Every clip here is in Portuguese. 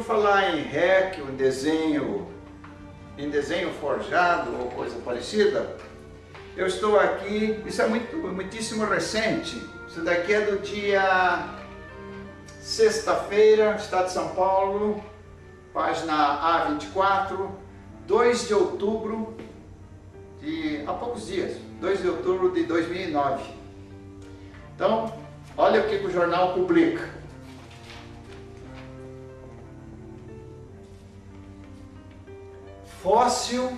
falar em REC, em desenho forjado ou coisa parecida, eu estou aqui, isso é muitíssimo recente, isso daqui é do dia sexta-feira, Estado de São Paulo, página A24, 2 de outubro, há poucos dias, 2 de outubro de 2009. Então, olha o que o jornal publica. Fóssil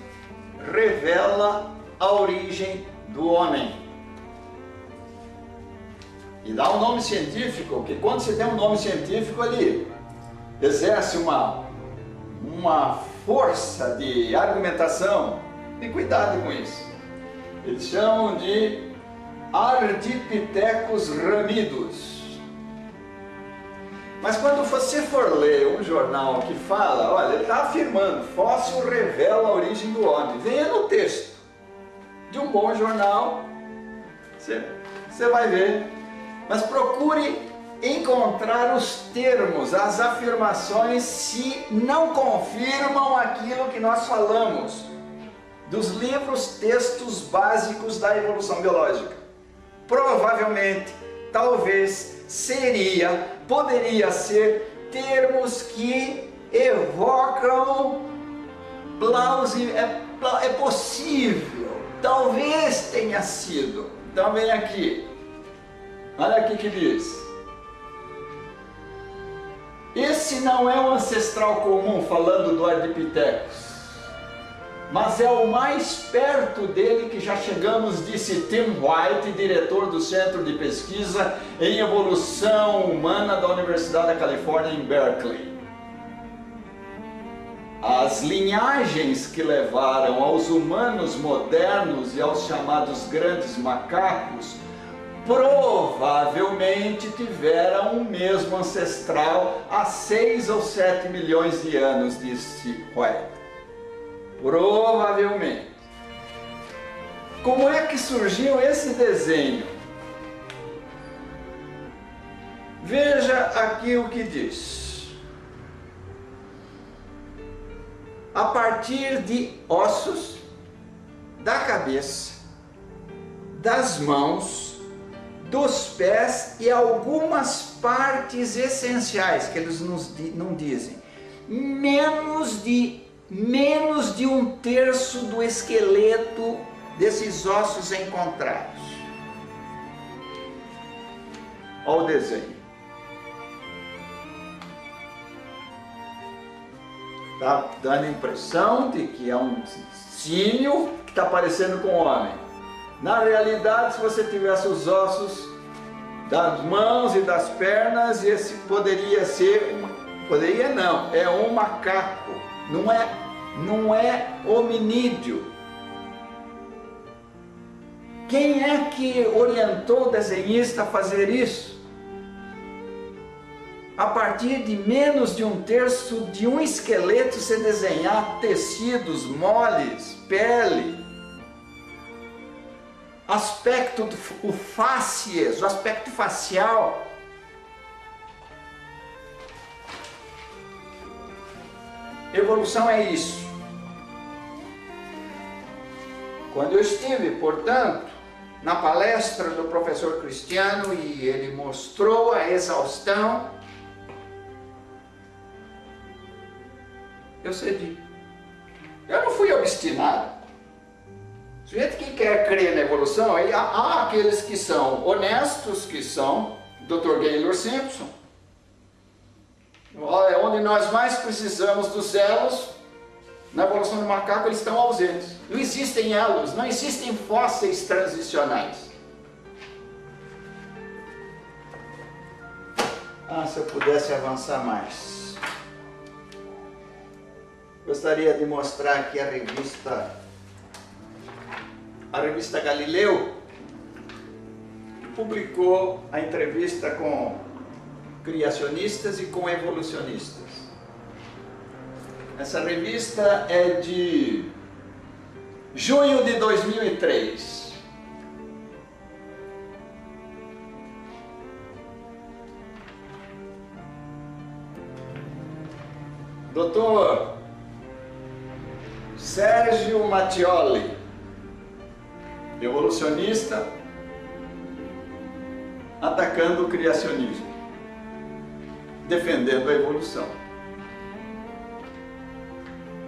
revela a origem do homem. E dá um nome científico, porque quando você tem um nome científico, ele exerce uma força de argumentação. E cuidado com isso. Eles chamam de Ardipithecus ramidos. Mas quando você for ler um jornal que fala, olha, ele está afirmando, fóssil revela a origem do homem, venha no texto de um bom jornal, você vai ver, mas procure encontrar os termos, as afirmações, se não confirmam aquilo que nós falamos dos livros, textos básicos da evolução biológica. Provavelmente, talvez, poderia ser termos que evocam é possível, talvez tenha sido. Então vem aqui, olha aqui que diz: esse não é um ancestral comum, falando do Ardipithecus, mas é o mais perto dele que já chegamos, disse Tim White, diretor do Centro de Pesquisa em Evolução Humana da Universidade da Califórnia em Berkeley. As linhagens que levaram aos humanos modernos e aos chamados grandes macacos provavelmente tiveram o mesmo ancestral há 6 ou 7 milhões de anos, disse White. Provavelmente. Como é que surgiu esse desenho? Veja aqui o que diz. A partir de ossos da cabeça, das mãos, dos pés e algumas partes essenciais, que eles não dizem, menos de 1/3 do esqueleto desses ossos encontrados. Olha o desenho. Está dando a impressão de que é um símil que está parecendo com o homem. Na realidade, se você tivesse os ossos das mãos e das pernas, esse poderia ser poderia não, é um macaco. Não é hominídeo. Quem é que orientou o desenhista a fazer isso? A partir de menos de 1/3 de um esqueleto, você desenhar tecidos moles, pele, aspecto o fácies, o aspecto facial. Evolução é isso. Quando eu estive, portanto, na palestra do professor Cristiano e ele mostrou a exaustão, eu cedi. Eu não fui obstinado. O sujeito que quer crer na evolução, aí há aqueles que são honestos, que são Dr. Gaylor Simpson. Onde nós mais precisamos dos elos, na evolução do macaco eles estão ausentes. Não existem elos, não existem fósseis transicionais. Se eu pudesse avançar mais. Gostaria de mostrar aqui a revista Galileu, que publicou a entrevista com criacionistas e com evolucionistas. Essa revista é de junho de 2003. Dr. Sérgio Mattioli, evolucionista, atacando o criacionismo, defendendo a evolução.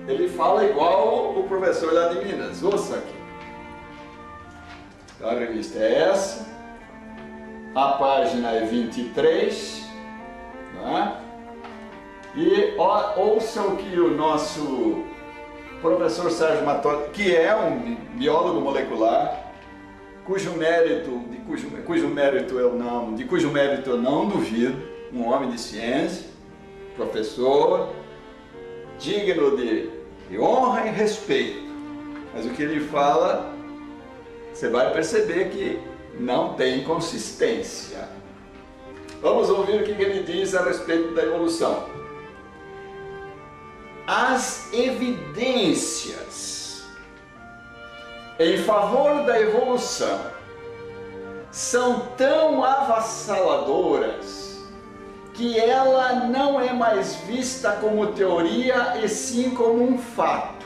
Ele fala igual o professor lá de Minas, ouça aqui. Então, a revista é essa, a página é 23, né? E ouça o que o nosso professor Sérgio Mattioli, que é um biólogo molecular, de cujo mérito eu não duvido, um homem de ciência, professor, digno de honra e respeito. Mas o que ele fala, você vai perceber que não tem consistência. Vamos ouvir o que ele diz a respeito da evolução. As evidências em favor da evolução são tão avassaladoras que ela não é mais vista como teoria e sim como um fato,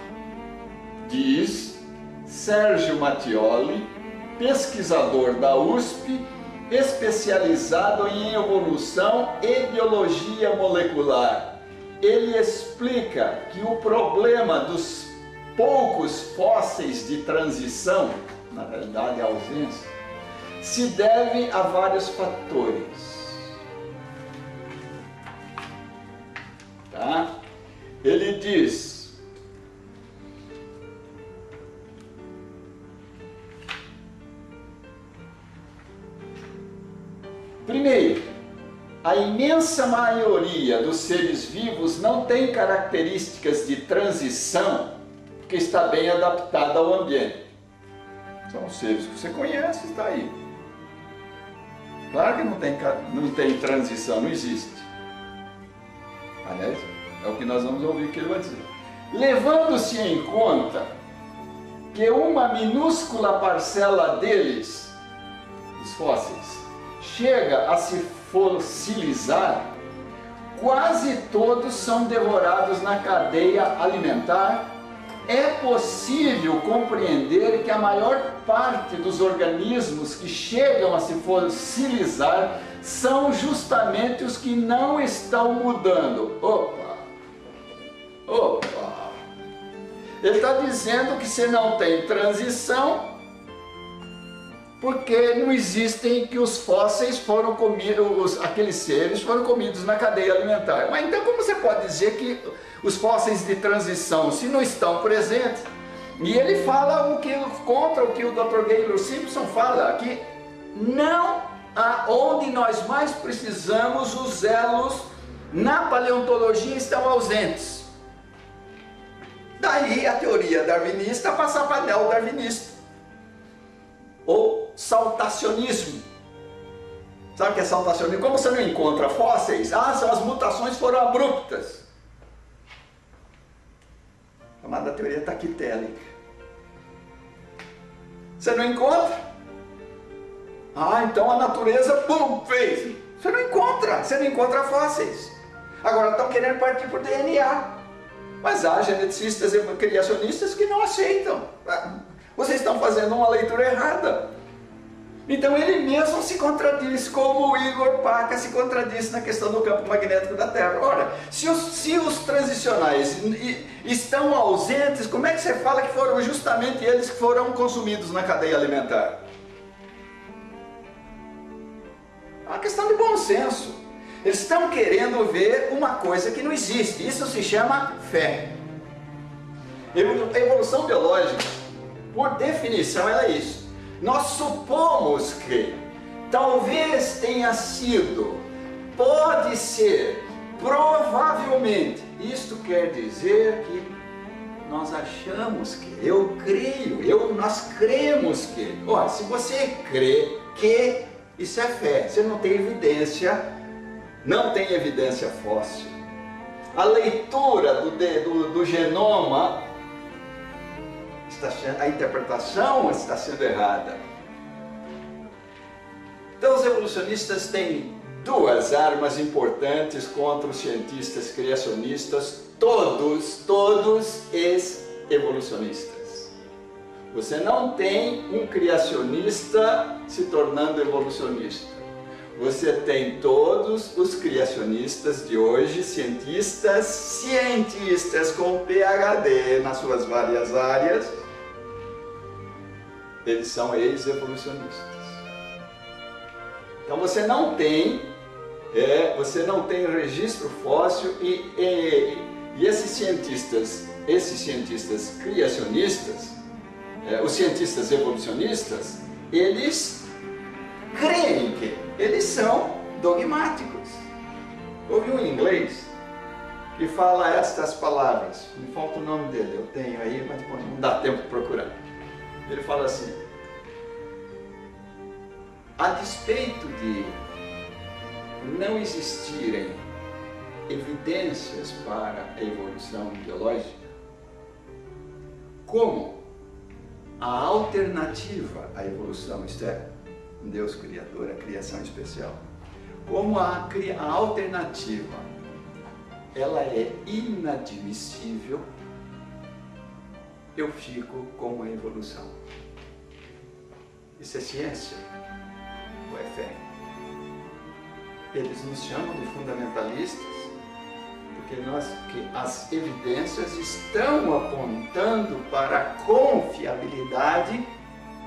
diz Sérgio Mattioli, pesquisador da USP, especializado em evolução e biologia molecular. Ele explica que o problema dos poucos fósseis de transição, na realidade a ausência, se deve a vários fatores. Tá? Ele diz: primeiro, a imensa maioria dos seres vivos não tem características de transição porque está bem adaptada ao ambiente. São os seres que você conhece, está aí. Claro que não tem transição, não existe. Aliás, é o que nós vamos ouvir que ele vai dizer. Levando-se em conta que uma minúscula parcela deles, os fósseis, chega a se fossilizar, quase todos são devorados na cadeia alimentar, é possível compreender que a maior parte dos organismos que chegam a se fossilizar são justamente os que não estão mudando. Opa! Ele está dizendo que se não tem transição, porque não existem, que os fósseis foram comidos, aqueles seres foram comidos na cadeia alimentar. Mas então como você pode dizer que os fósseis de transição, se não estão presentes? E ele fala contra o que o Dr. Gaylor Simpson fala, que não onde nós mais precisamos, os elos na paleontologia estão ausentes. Daí a teoria darwinista passa para neo-darwinista, ou saltacionismo. Sabe o que é saltacionismo? Como você não encontra fósseis, as mutações foram abruptas. Chamada teoria taquitélica. Você não encontra? Então a natureza, pum, fez. Você não encontra fósseis. Agora estão querendo partir por DNA. Mas há geneticistas e criacionistas que não aceitam. Vocês estão fazendo uma leitura errada. Então ele mesmo se contradiz, como o Igor Paca se contradiz na questão do campo magnético da Terra. Ora, se os transicionais estão ausentes, como é que você fala que foram justamente eles que foram consumidos na cadeia alimentar? É uma questão de bom senso. Eles estão querendo ver uma coisa que não existe. Isso se chama fé. A evolução biológica, por definição, ela é isso. Nós supomos que talvez tenha sido, pode ser, provavelmente. Isto quer dizer que nós achamos que, eu creio, nós cremos que. Olha, se você crê que, isso é fé. Você não tem evidência, não tem evidência fóssil. A leitura do genoma, a interpretação está sendo errada. Então os evolucionistas têm duas armas importantes contra os cientistas criacionistas todos ex-evolucionistas. Você não tem um criacionista se tornando evolucionista. Você tem todos os criacionistas de hoje, cientistas com PhD nas suas várias áreas, eles são ex-evolucionistas. Então você não tem registro fóssil e esses cientistas criacionistas, os cientistas evolucionistas, eles creem que eles são dogmáticos. Houve um inglês que fala estas palavras, me falta o nome dele, eu tenho aí, mas não dá tempo de procurar. Ele fala assim: a despeito de não existirem evidências para a evolução biológica, como a alternativa à evolução, isto é, um Deus criador, a criação especial, como a alternativa ela é inadmissível, eu fico com a evolução. Isso é ciência ou é fé? Eles nos chamam de fundamentalistas porque as evidências estão apontando para a confiabilidade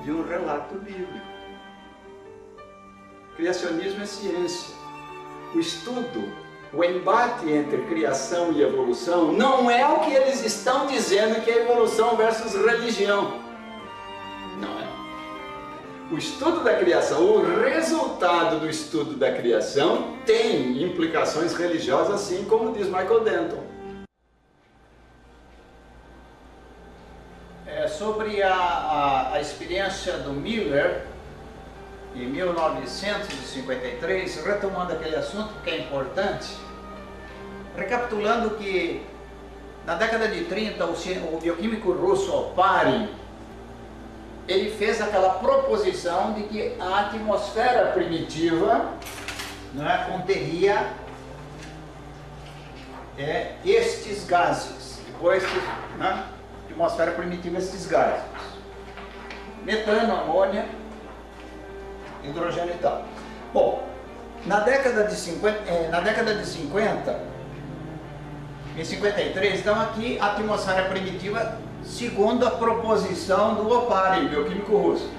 de um relato bíblico. Criacionismo é ciência. O estudo, o embate entre criação e evolução não é o que eles estão dizendo que é evolução versus religião. Não é. O estudo da criação, o resultado do estudo da criação tem implicações religiosas, assim como diz Michael Denton. Sobre a experiência do Miller, em 1953, retomando aquele assunto que é importante, recapitulando que na década de 30 o bioquímico russo Oparin, ele fez aquela proposição de que a atmosfera primitiva, né, conteria estes gases. Depois, né, atmosfera primitiva, estes gases: metano, amônia, hidrogênio e tal. Bom, na década de 50, em 53, então aqui a atmosfera primitiva, segundo a proposição do Oparin, bioquímico russo.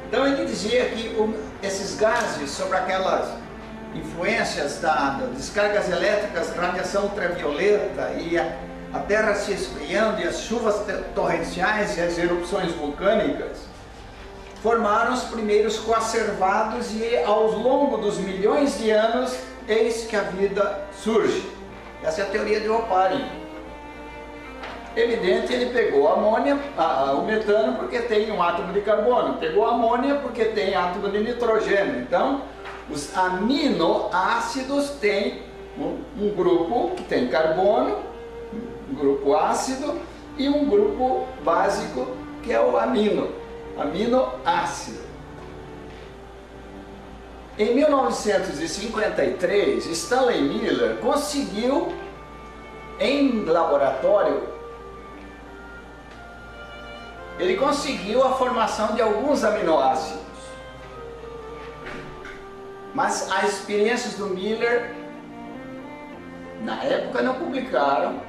Então ele dizia que esses gases, sobre aquelas influências das descargas elétricas, radiação ultravioleta e a Terra se esfriando e as chuvas torrenciais e as erupções vulcânicas, formaram os primeiros coacervados e ao longo dos milhões de anos, eis que a vida surge. Essa é a teoria de Oparin. Evidente, ele pegou a amônia, o metano, porque tem um átomo de carbono, pegou a amônia porque tem átomo de nitrogênio. Então, os aminoácidos têm um grupo que tem carbono, um grupo ácido, e um grupo básico que é o aminoácido. Em 1953, Stanley Miller conseguiu, em laboratório, ele conseguiu a formação de alguns aminoácidos. Mas as experiências do Miller, na época, não publicaram.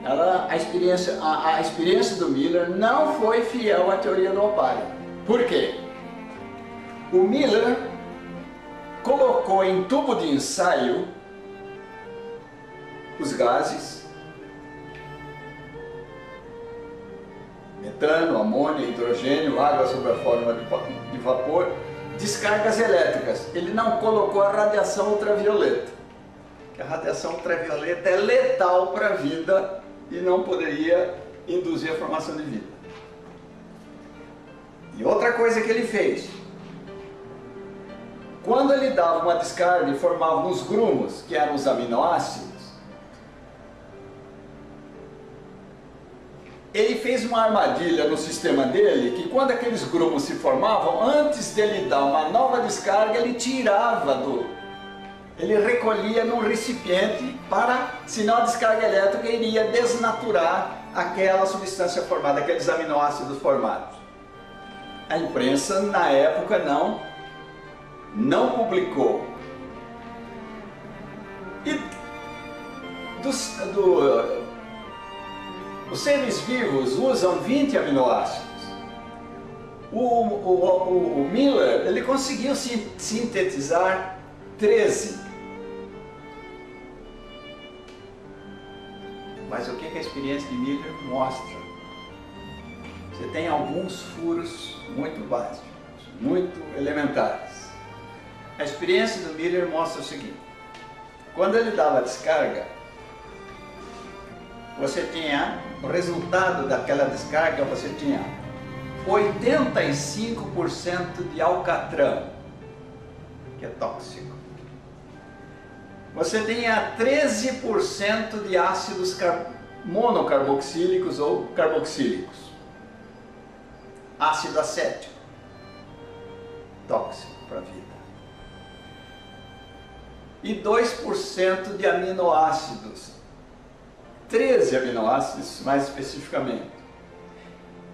A experiência do Miller não foi fiel à teoria do Oparin. Por quê? O Miller colocou em tubo de ensaio os gases, metano, amônia, hidrogênio, água sob a forma de vapor, descargas elétricas. Ele não colocou a radiação ultravioleta, que a radiação ultravioleta é letal para a vida e não poderia induzir a formação de vida. E outra coisa que ele fez, quando ele dava uma descarga e formava uns grumos, que eram os aminoácidos, ele fez uma armadilha no sistema dele, que quando aqueles grumos se formavam, antes dele dar uma nova descarga, ele tirava ele recolhia num recipiente para, senão a descarga elétrica iria desnaturar aquela substância formada, aqueles aminoácidos formados. A imprensa na época não publicou. E os seres vivos usam 20 aminoácidos. O Miller, ele conseguiu sintetizar 13. Mas o que a experiência de Miller mostra? Você tem alguns furos muito básicos, muito elementares. A experiência do Miller mostra o seguinte: quando ele dava descarga, você tinha o resultado daquela descarga, você tinha 85% de alcatrão, que é tóxico. Você tinha 13% de ácidos monocarboxílicos ou carboxílicos. Ácido acético, tóxico para a vida. E 2% de aminoácidos, 13 aminoácidos mais especificamente.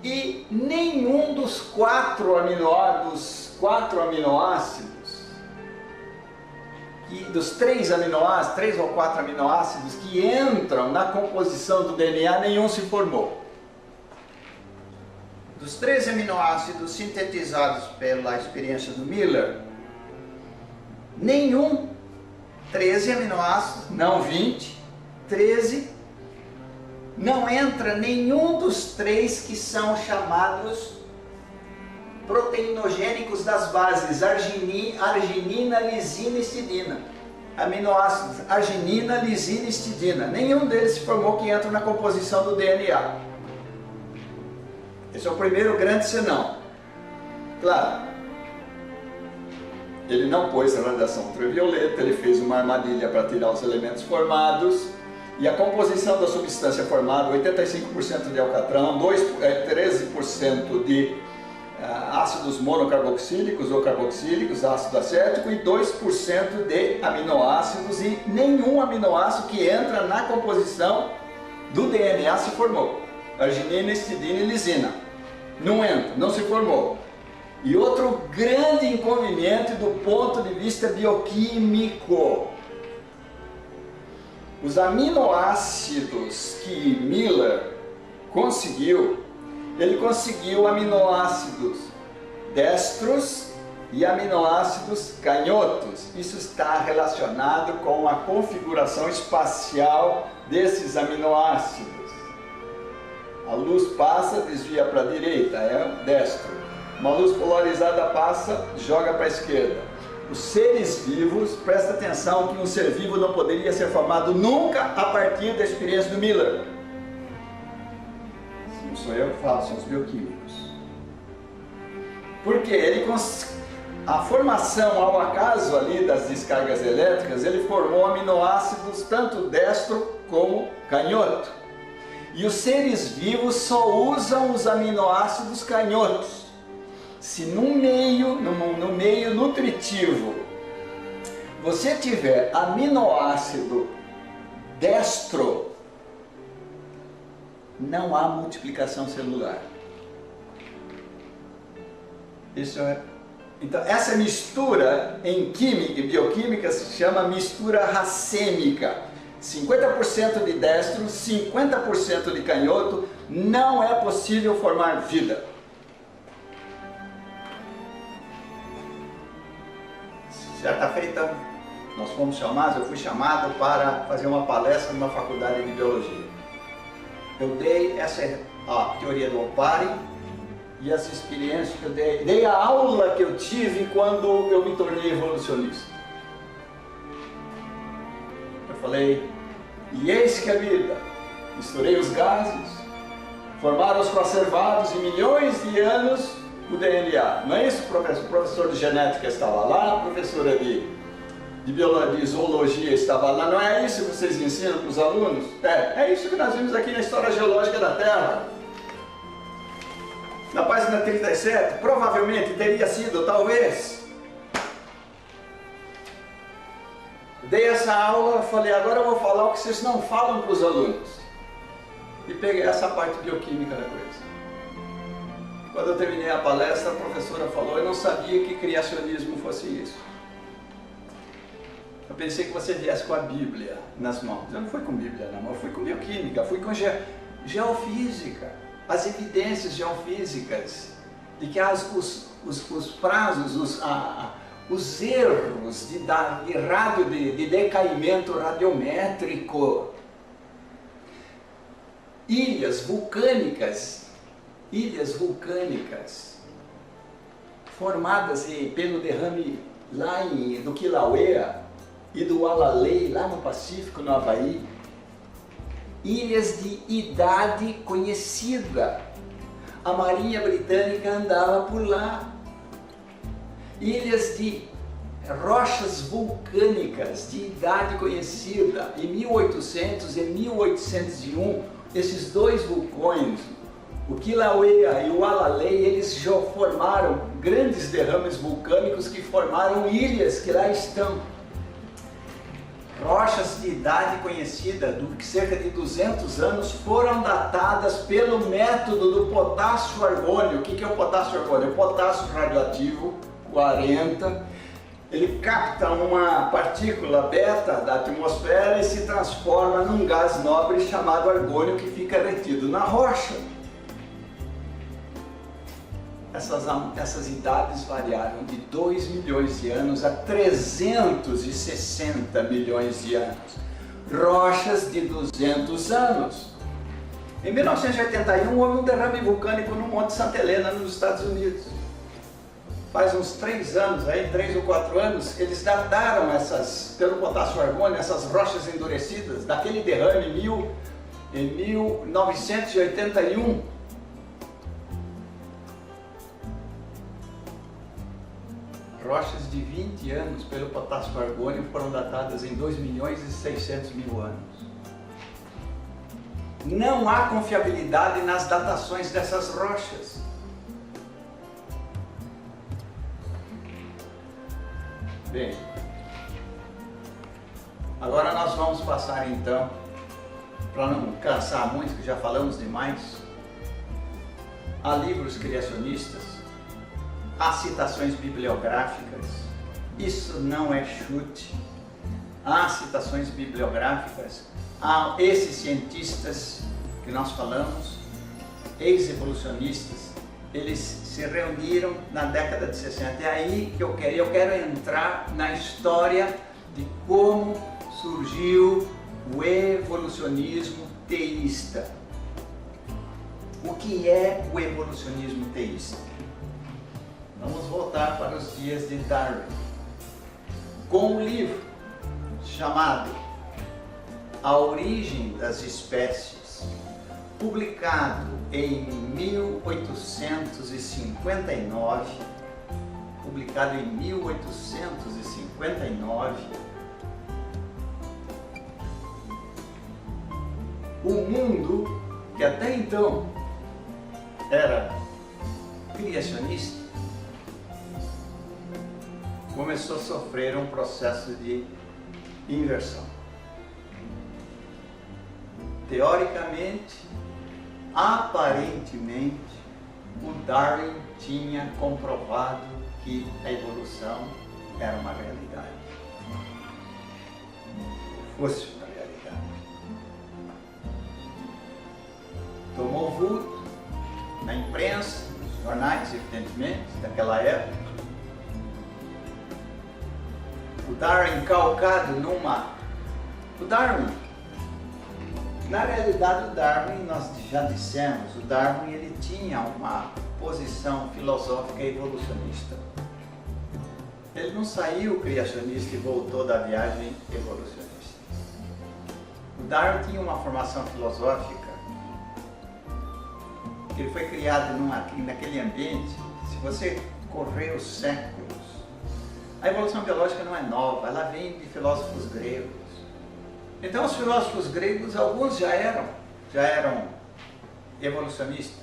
E nenhum dos quatro aminoácidos, dos três ou quatro aminoácidos que entram na composição do DNA, nenhum se formou. Dos 13 aminoácidos sintetizados pela experiência do Miller, 13 aminoácidos, não 20, 13, não entra nenhum dos três que são chamados proteinogênicos das bases, arginina, lisina e histidina. Aminoácidos, arginina, lisina e histidina. Nenhum deles se formou que entra na composição do DNA. Esse é o primeiro grande senão. Claro, ele não pôs a radiação ultravioleta, ele fez uma armadilha para tirar os elementos formados, e a composição da substância formada, 85% de alcatrão, 13% de ácidos monocarboxílicos ou carboxílicos, ácido acético, e 2% de aminoácidos, e nenhum aminoácido que entra na composição do DNA se formou. Arginina, histidina e lisina. Não entra, não se formou. E outro grande inconveniente do ponto de vista bioquímico: os aminoácidos que Miller conseguiu, ele conseguiu aminoácidos destros e aminoácidos canhotos. Isso está relacionado com a configuração espacial desses aminoácidos. A luz passa, desvia para a direita, é o destro. Uma luz polarizada passa, joga para a esquerda. Os seres vivos, presta atenção que um ser vivo não poderia ser formado nunca a partir da experiência do Miller. Não sou eu que falo, são os bioquímicos. Porque a formação ao acaso ali das descargas elétricas, ele formou aminoácidos tanto destro como canhoto. E os seres vivos só usam os aminoácidos canhotos. Se no meio nutritivo você tiver aminoácido destro, não há multiplicação celular. Então essa mistura em química e bioquímica se chama mistura racêmica. 50% de destro, 50% de canhoto, não é possível formar vida. Certa feita, nós fomos chamados, eu fui chamado para fazer uma palestra numa faculdade de biologia. Eu dei a teoria do Opari e as experiências que eu dei a aula que eu tive quando eu me tornei evolucionista. Eu falei: e eis que a vida, misturei os gases, formaram os conservados em milhões de anos o DNA. Não é isso, professor? O professor de genética estava lá, a professora de biologia, de zoologia estava lá. Não é isso que vocês ensinam para os alunos? É isso que nós vimos aqui na História Geológica da Terra. Na página 37, provavelmente teria sido, talvez, dei essa aula, falei, agora eu vou falar o que vocês não falam para os alunos. E peguei essa parte bioquímica da coisa. Quando eu terminei a palestra, a professora falou, eu não sabia que criacionismo fosse isso. Eu pensei que você viesse com a Bíblia nas mãos. Eu não fui com Bíblia na mão, eu fui com bioquímica, fui com geofísica. As evidências geofísicas de que os prazos, os erros de decaimento radiométrico, ilhas vulcânicas formadas pelo derrame lá do Kilauea e do Alalei, lá no Pacífico, no Havaí, ilhas de idade conhecida. A Marinha Britânica andava por lá. Ilhas de rochas vulcânicas de idade conhecida. Em 1800 e 1801, esses dois vulcões, o Kilauea e o Alalei, eles já formaram grandes derrames vulcânicos que formaram ilhas que lá estão. Rochas de idade conhecida, de cerca de 200 anos, foram datadas pelo método do potássio-argônio. O que é o potássio-argônio? O potássio radioativo 40, ele capta uma partícula beta da atmosfera e se transforma num gás nobre chamado argônio que fica retido na rocha. Essas idades variaram de 2 milhões de anos a 360 milhões de anos. Rochas de 200 anos. Em 1981 houve um derrame vulcânico no Monte Santa Helena, nos Estados Unidos. Faz uns 3 anos, 3 ou 4 anos, eles dataram pelo potássio argônio, essas rochas endurecidas, daquele derrame em 1981. Rochas de 20 anos pelo potássio argônio foram datadas em 2 milhões e 600 mil anos. Não há confiabilidade nas datações dessas rochas. Bem, agora nós vamos passar então, para não cansar muito, que já falamos demais, a livros criacionistas, há citações bibliográficas, isso não é chute, há citações bibliográficas, há esses cientistas que nós falamos, ex-evolucionistas, eles se reuniram na década de 60, é aí que eu quero entrar na história de como surgiu o evolucionismo teísta. O que é o evolucionismo teísta? Vamos voltar para os dias de Darwin, com um livro chamado A Origem das Espécies, publicado em 1859, o mundo, que até então era criacionista, começou a sofrer um processo de inversão. Teoricamente, aparentemente, o Darwin tinha comprovado que a evolução era uma realidade. Fosse uma realidade. Tomou vulto na imprensa, nos jornais, evidentemente, daquela época. O Darwin calcado O Darwin, na realidade, o Darwin, nós já dissemos, o Darwin ele tinha uma posição filosófica evolucionista. Ele não saiu criacionista e voltou da viagem evolucionista. O Darwin tinha uma formação filosófica, que ele foi criado naquele ambiente. Se você correr os séculos, a evolução biológica não é nova, ela vem de filósofos gregos. Então os filósofos gregos, alguns já eram evolucionistas.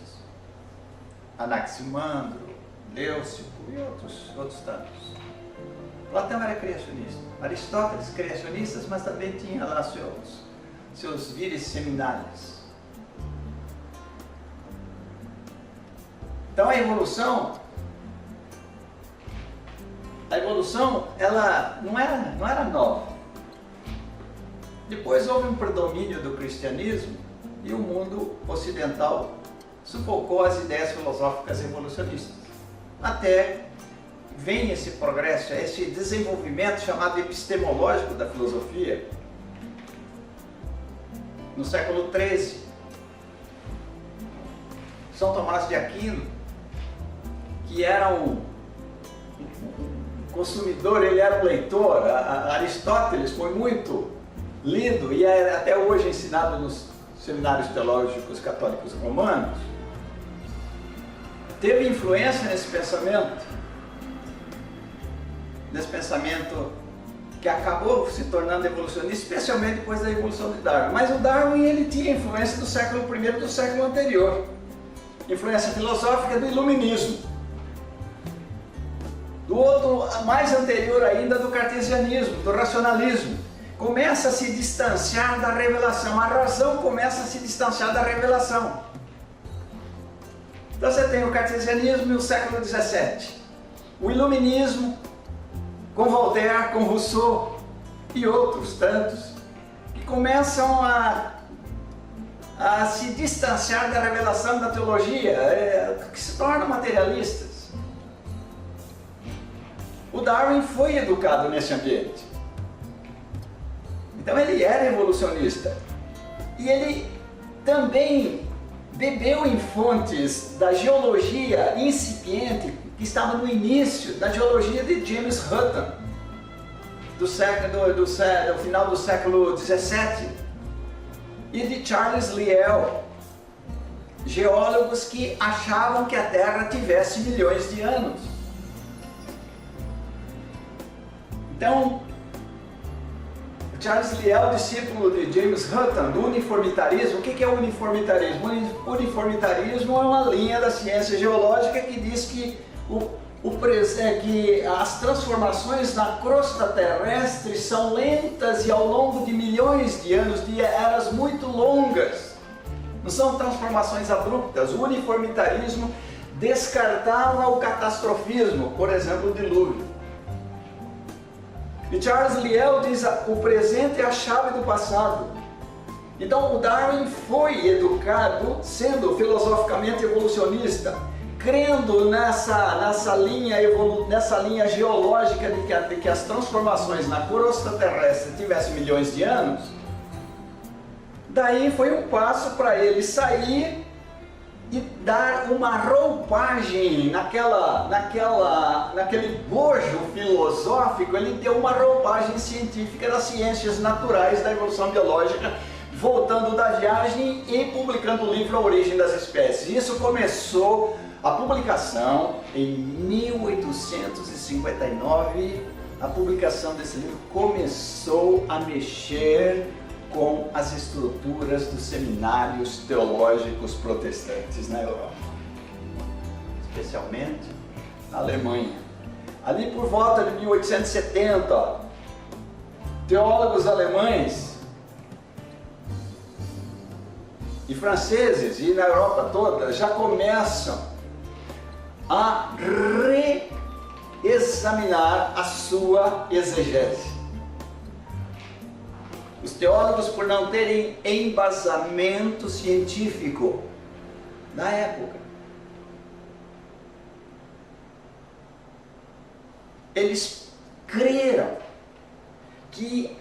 Anaximandro, Leucipo e outros tantos. Platão era criacionista, Aristóteles criacionistas, mas também tinha lá seus vires seminários. Então a evolução ela não era nova. Depois houve um predomínio do cristianismo e o mundo ocidental sufocou as ideias filosóficas evolucionistas. Até vem esse progresso, esse desenvolvimento chamado epistemológico da filosofia no século XIII. São Tomás de Aquino, que era um consumidor, ele era um leitor. Aristóteles foi muito lido e é até hoje ensinado nos seminários teológicos católicos romanos. Teve influência nesse pensamento que acabou se tornando evolucionista, especialmente depois da evolução de Darwin. Mas o Darwin ele tinha influência do século I e do século anterior, influência filosófica do iluminismo, do outro mais anterior ainda, do cartesianismo, do racionalismo. Começa a se distanciar da revelação, a razão começa a se distanciar da revelação. Então você tem o cartesianismo e o século XVII, o iluminismo, com Voltaire, com Rousseau e outros tantos, que começam a se distanciar da revelação da teologia, que se tornam materialistas. O Darwin foi educado nesse ambiente. Então ele era evolucionista. E ele também bebeu em fontes da geologia incipiente, que estava no início da geologia de James Hutton, do final do século XVII, e de Charles Lyell, geólogos que achavam que a Terra tivesse milhões de anos. Então, Charles Lyell, discípulo de James Hutton, do uniformitarismo. O que é o uniformitarismo? O uniformitarismo é uma linha da ciência geológica que diz que que as transformações na crosta terrestre são lentas e ao longo de milhões de anos, de eras muito longas. Não são transformações abruptas. O uniformitarismo descartava o catastrofismo, por exemplo, o dilúvio. E Charles Lyell diz: o presente é a chave do passado. Então o Darwin foi educado sendo filosoficamente evolucionista, crendo nessa linha geológica de que as transformações na crosta terrestre tivessem milhões de anos. Daí foi um passo para ele sair e dar uma roupagem naquele bojo filosófico. Ele deu uma roupagem científica das ciências naturais, da evolução biológica, voltando da viagem e publicando o livro A Origem das Espécies. Isso começou a publicação em 1859. A publicação desse livro começou a mexer com as estruturas dos seminários teológicos protestantes na Europa, especialmente na Alemanha. Ali por volta de 1870, teólogos alemães e franceses, e na Europa toda, já começam a reexaminar a sua exegese. Os teólogos, por não terem embasamento científico na época, eles creram que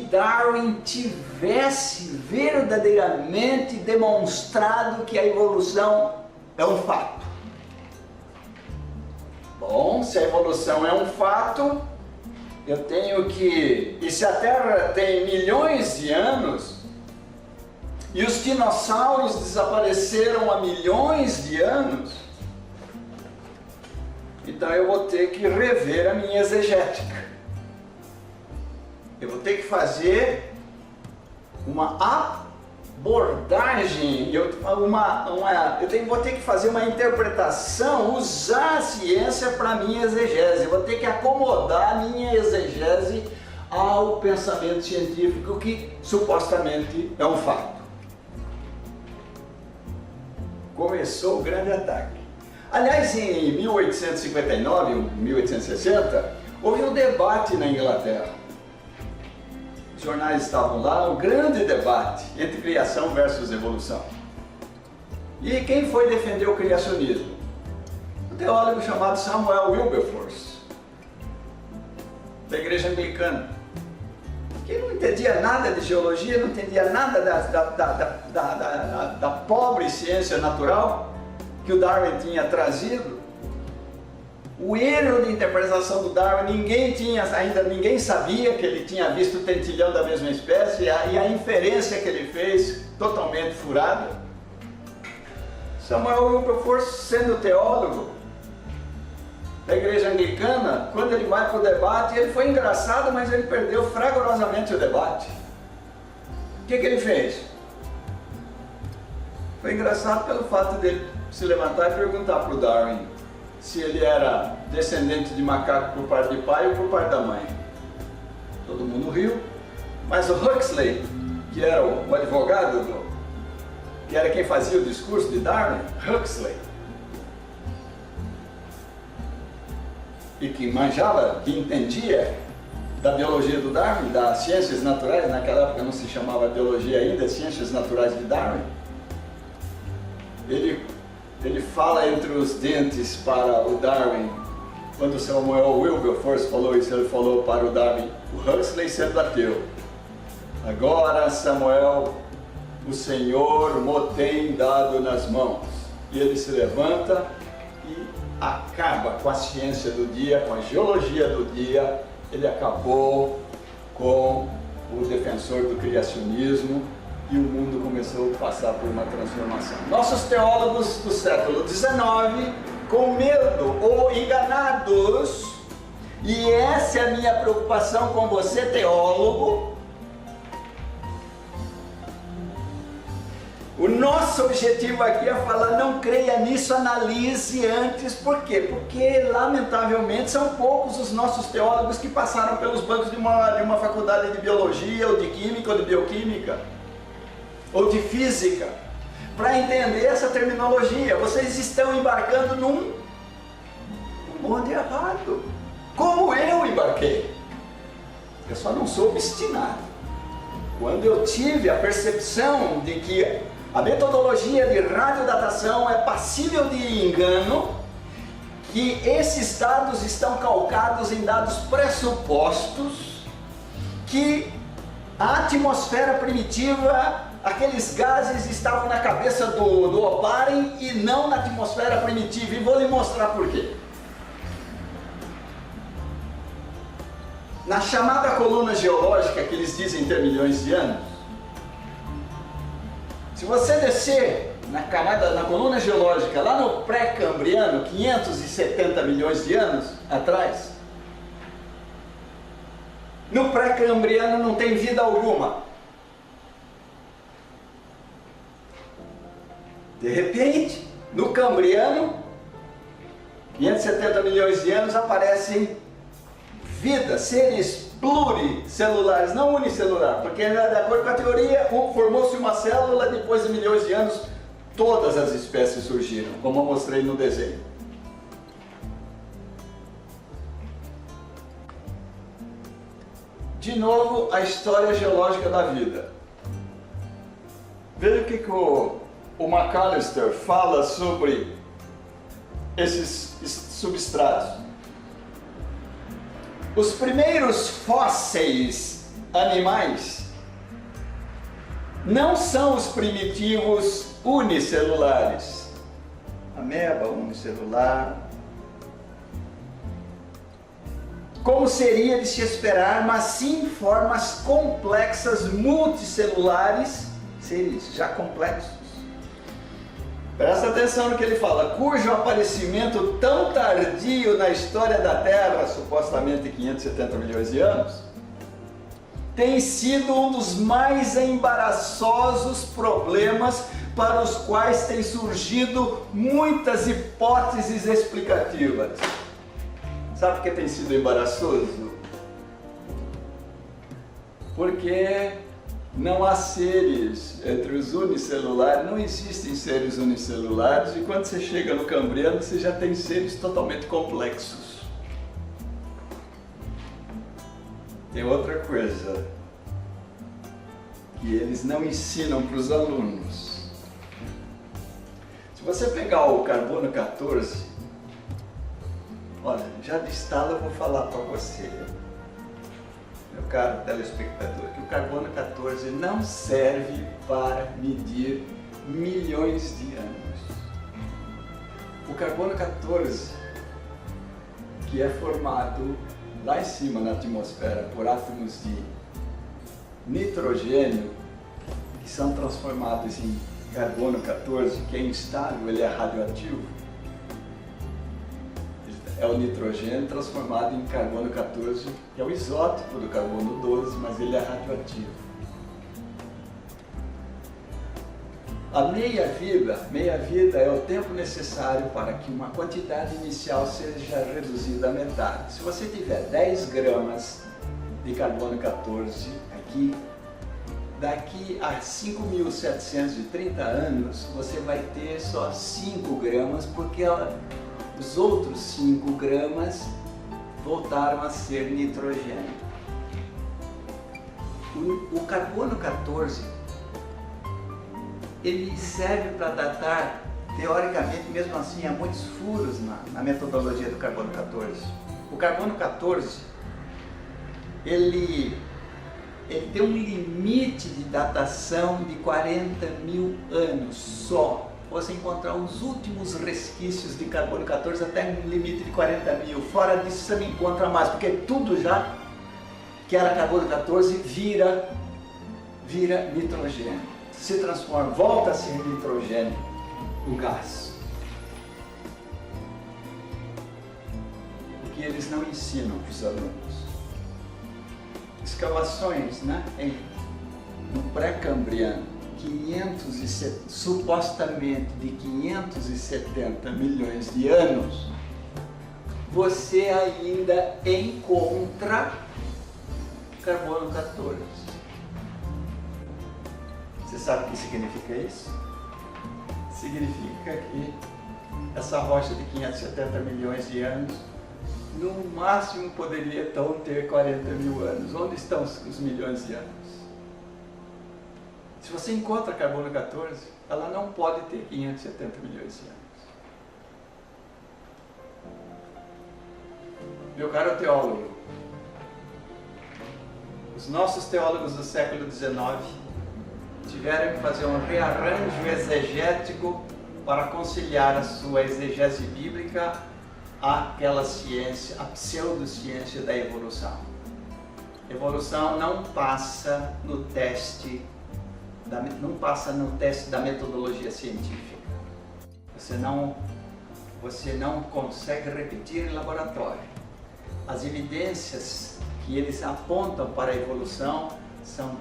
Darwin tivesse verdadeiramente demonstrado que a evolução é um fato. Bom, se a evolução é um fato, eu tenho que... E se a Terra tem milhões de anos, e os dinossauros desapareceram há milhões de anos, então eu vou ter que rever a minha exegética. Eu vou ter que fazer uma abordagem, vou ter que fazer uma interpretação, usar a ciência para a minha exegese, vou ter que acomodar a minha exegese ao pensamento científico que supostamente é um fato. Começou o grande ataque. Aliás, em 1859, 1860, houve um debate na Inglaterra. Os jornais estavam lá, um grande debate entre criação versus evolução. E quem foi defender o criacionismo? Um teólogo chamado Samuel Wilberforce, da Igreja Anglicana, que não entendia nada de geologia, não entendia nada da pobre ciência natural que o Darwin tinha trazido. O erro de interpretação do Darwin, ninguém sabia que ele tinha visto o tentilhão da mesma espécie, e a inferência que ele fez, totalmente furada. Samuel Wilberforce, sendo teólogo da Igreja Anglicana, quando ele vai para o debate, ele foi engraçado, mas ele perdeu fragorosamente o debate. O que ele fez? Foi engraçado pelo fato dele se levantar e perguntar para o Darwin se ele era descendente de macaco por parte de pai ou por parte da mãe. Todo mundo riu, mas o Huxley, que era o advogado, que era quem fazia o discurso de Darwin, Huxley, e que manjava, que entendia da biologia do Darwin, das ciências naturais, naquela época não se chamava biologia ainda, ciências naturais de Darwin, ele fala entre os dentes para o Darwin. Quando Samuel Wilberforce falou isso, ele falou para o Darwin, o Huxley sendo ateu: agora, Samuel, o Senhor mo tem dado nas mãos. E ele se levanta e acaba com a ciência do dia, com a geologia do dia. Ele acabou com o defensor do criacionismo e o mundo começou a passar por uma transformação. Nossos teólogos do século XIX, com medo ou enganados, e essa é a minha preocupação com você, teólogo. O nosso objetivo aqui é falar, não creia nisso, analise antes. Por quê? Porque, lamentavelmente, são poucos os nossos teólogos que passaram pelos bancos de uma faculdade de biologia, ou de química, ou de bioquímica, ou de física, para entender essa terminologia. Vocês estão embarcando num bonde errado, como eu embarquei. Eu só não sou obstinado. Quando eu tive a percepção de que a metodologia de radiodatação é passível de engano, que esses dados estão calcados em dados pressupostos, que a atmosfera primitiva, aqueles gases estavam na cabeça do Oparin e não na atmosfera primitiva, e vou lhe mostrar por quê. Na chamada coluna geológica, que eles dizem ter milhões de anos, se você descer na coluna geológica, lá no pré-cambriano, 570 milhões de anos atrás, no pré-cambriano não tem vida alguma. De repente, no cambriano, 570 milhões de anos, aparecem vida, seres pluricelulares, não unicelular, porque de acordo com a teoria, formou-se uma célula, depois de milhões de anos, todas as espécies surgiram, como eu mostrei no desenho. De novo, a história geológica da vida. Veja o que o McAllister fala sobre esses substratos. Os primeiros fósseis animais não são os primitivos unicelulares. Ameba unicelular, como seria de se esperar, mas sim formas complexas multicelulares, seres já complexos. Presta atenção no que ele fala, cujo aparecimento tão tardio na história da Terra, supostamente 570 milhões de anos, tem sido um dos mais embaraçosos problemas para os quais têm surgido muitas hipóteses explicativas. Sabe por que tem sido embaraçoso? Porque não há seres entre os unicelulares, não existem seres unicelulares, e quando você chega no Cambriano você já tem seres totalmente complexos. Tem outra coisa que eles não ensinam para os alunos. Se você pegar o carbono 14, olha, já de estalo eu vou falar para você, meu caro telespectador, que o carbono 14 não serve para medir milhões de anos. O carbono 14, que é formado lá em cima na atmosfera por átomos de nitrogênio, que são transformados em carbono 14, que é instável, ele é radioativo. É o nitrogênio transformado em carbono 14, que é o isótopo do carbono 12, mas ele é radioativo. A meia-vida é o tempo necessário para que uma quantidade inicial seja reduzida à metade. Se você tiver 10 gramas de carbono 14 aqui, daqui a 5.730 anos, você vai ter só 5 gramas, porque os outros 5 gramas voltaram a ser nitrogênio. O carbono 14, ele serve para datar, teoricamente, mesmo assim, há muitos furos na metodologia do carbono 14. O carbono 14, ele tem um limite de datação de 40.000 anos só. Você encontrar os últimos resquícios de carbono 14 até um limite de 40.000. Fora disso você não encontra mais, porque tudo já que era carbono 14 vira nitrogênio. Se transforma, volta a ser nitrogênio, o gás. O que eles não ensinam para os alunos. Escavações, né, no pré-cambriano, supostamente de 570 milhões de anos, você ainda encontra carbono 14. Você sabe o que significa isso? Significa que essa rocha de 570 milhões de anos, no máximo poderia então ter 40.000 anos. Onde estão os milhões de anos? Se você encontra carbono 14, ela não pode ter 570 milhões de anos. Meu caro teólogo, os nossos teólogos do século XIX tiveram que fazer um rearranjo exegético para conciliar a sua exegese bíblica àquela ciência, a pseudociência da evolução. Evolução não passa no teste da metodologia científica. Você não consegue repetir em laboratório. As evidências que eles apontam para a evolução são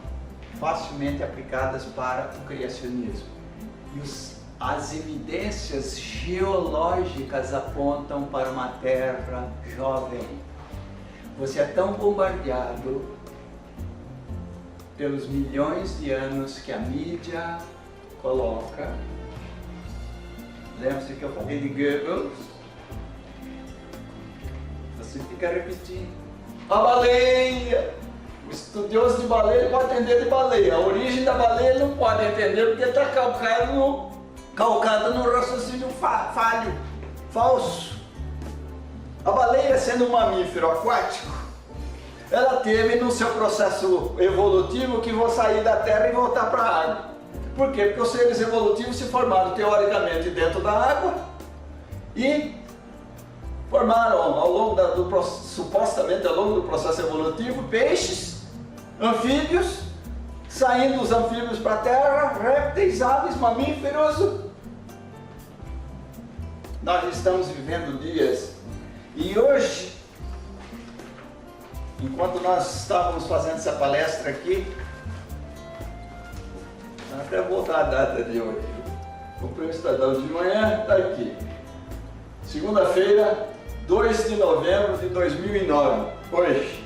facilmente aplicadas para o criacionismo. E as evidências geológicas apontam para uma terra jovem. Você é tão bombardeado pelos milhões de anos que a mídia coloca. Lembra-se que eu falei de Goebbels? Você fica repetindo. A baleia! O estudioso de baleia pode entender de baleia. A origem da baleia ele não pode entender porque está calcado no raciocínio falso. A baleia, sendo um mamífero aquático, ela teve no seu processo evolutivo que vou sair da terra e voltar para a água. Por quê? Porque os seres evolutivos se formaram teoricamente dentro da água e formaram supostamente ao longo do processo evolutivo peixes, anfíbios, saindo os anfíbios para a terra, répteis, aves, mamíferos. Nós estamos vivendo dias e hoje enquanto nós estávamos fazendo essa palestra aqui, até voltar a data de hoje. Comprei o Estadão de manhã, está aqui. Segunda-feira, 2 de novembro de 2009. Hoje.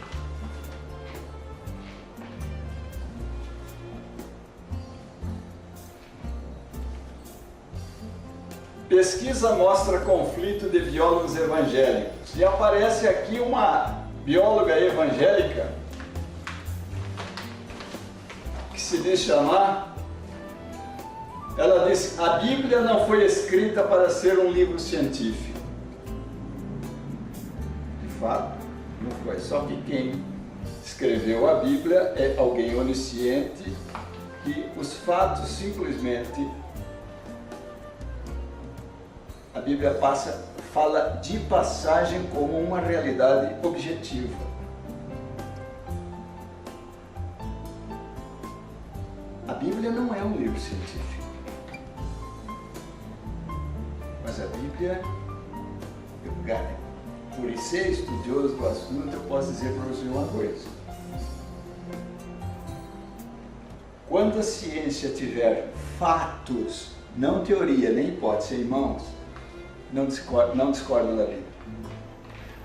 Pesquisa mostra conflito de biólogos evangélicos. E aparece aqui uma bióloga evangélica que se diz chamar. Ela diz: a Bíblia não foi escrita para ser um livro científico. De fato, não foi. Só que quem escreveu a Bíblia é alguém onisciente e os fatos simplesmente... A Bíblia fala de passagem como uma realidade objetiva. A Bíblia não é um livro científico. Mas a Bíblia, por ser estudioso do assunto, eu posso dizer para você uma coisa. Quando a ciência tiver fatos, não teoria nem hipótese em mãos, não discorda da Bíblia.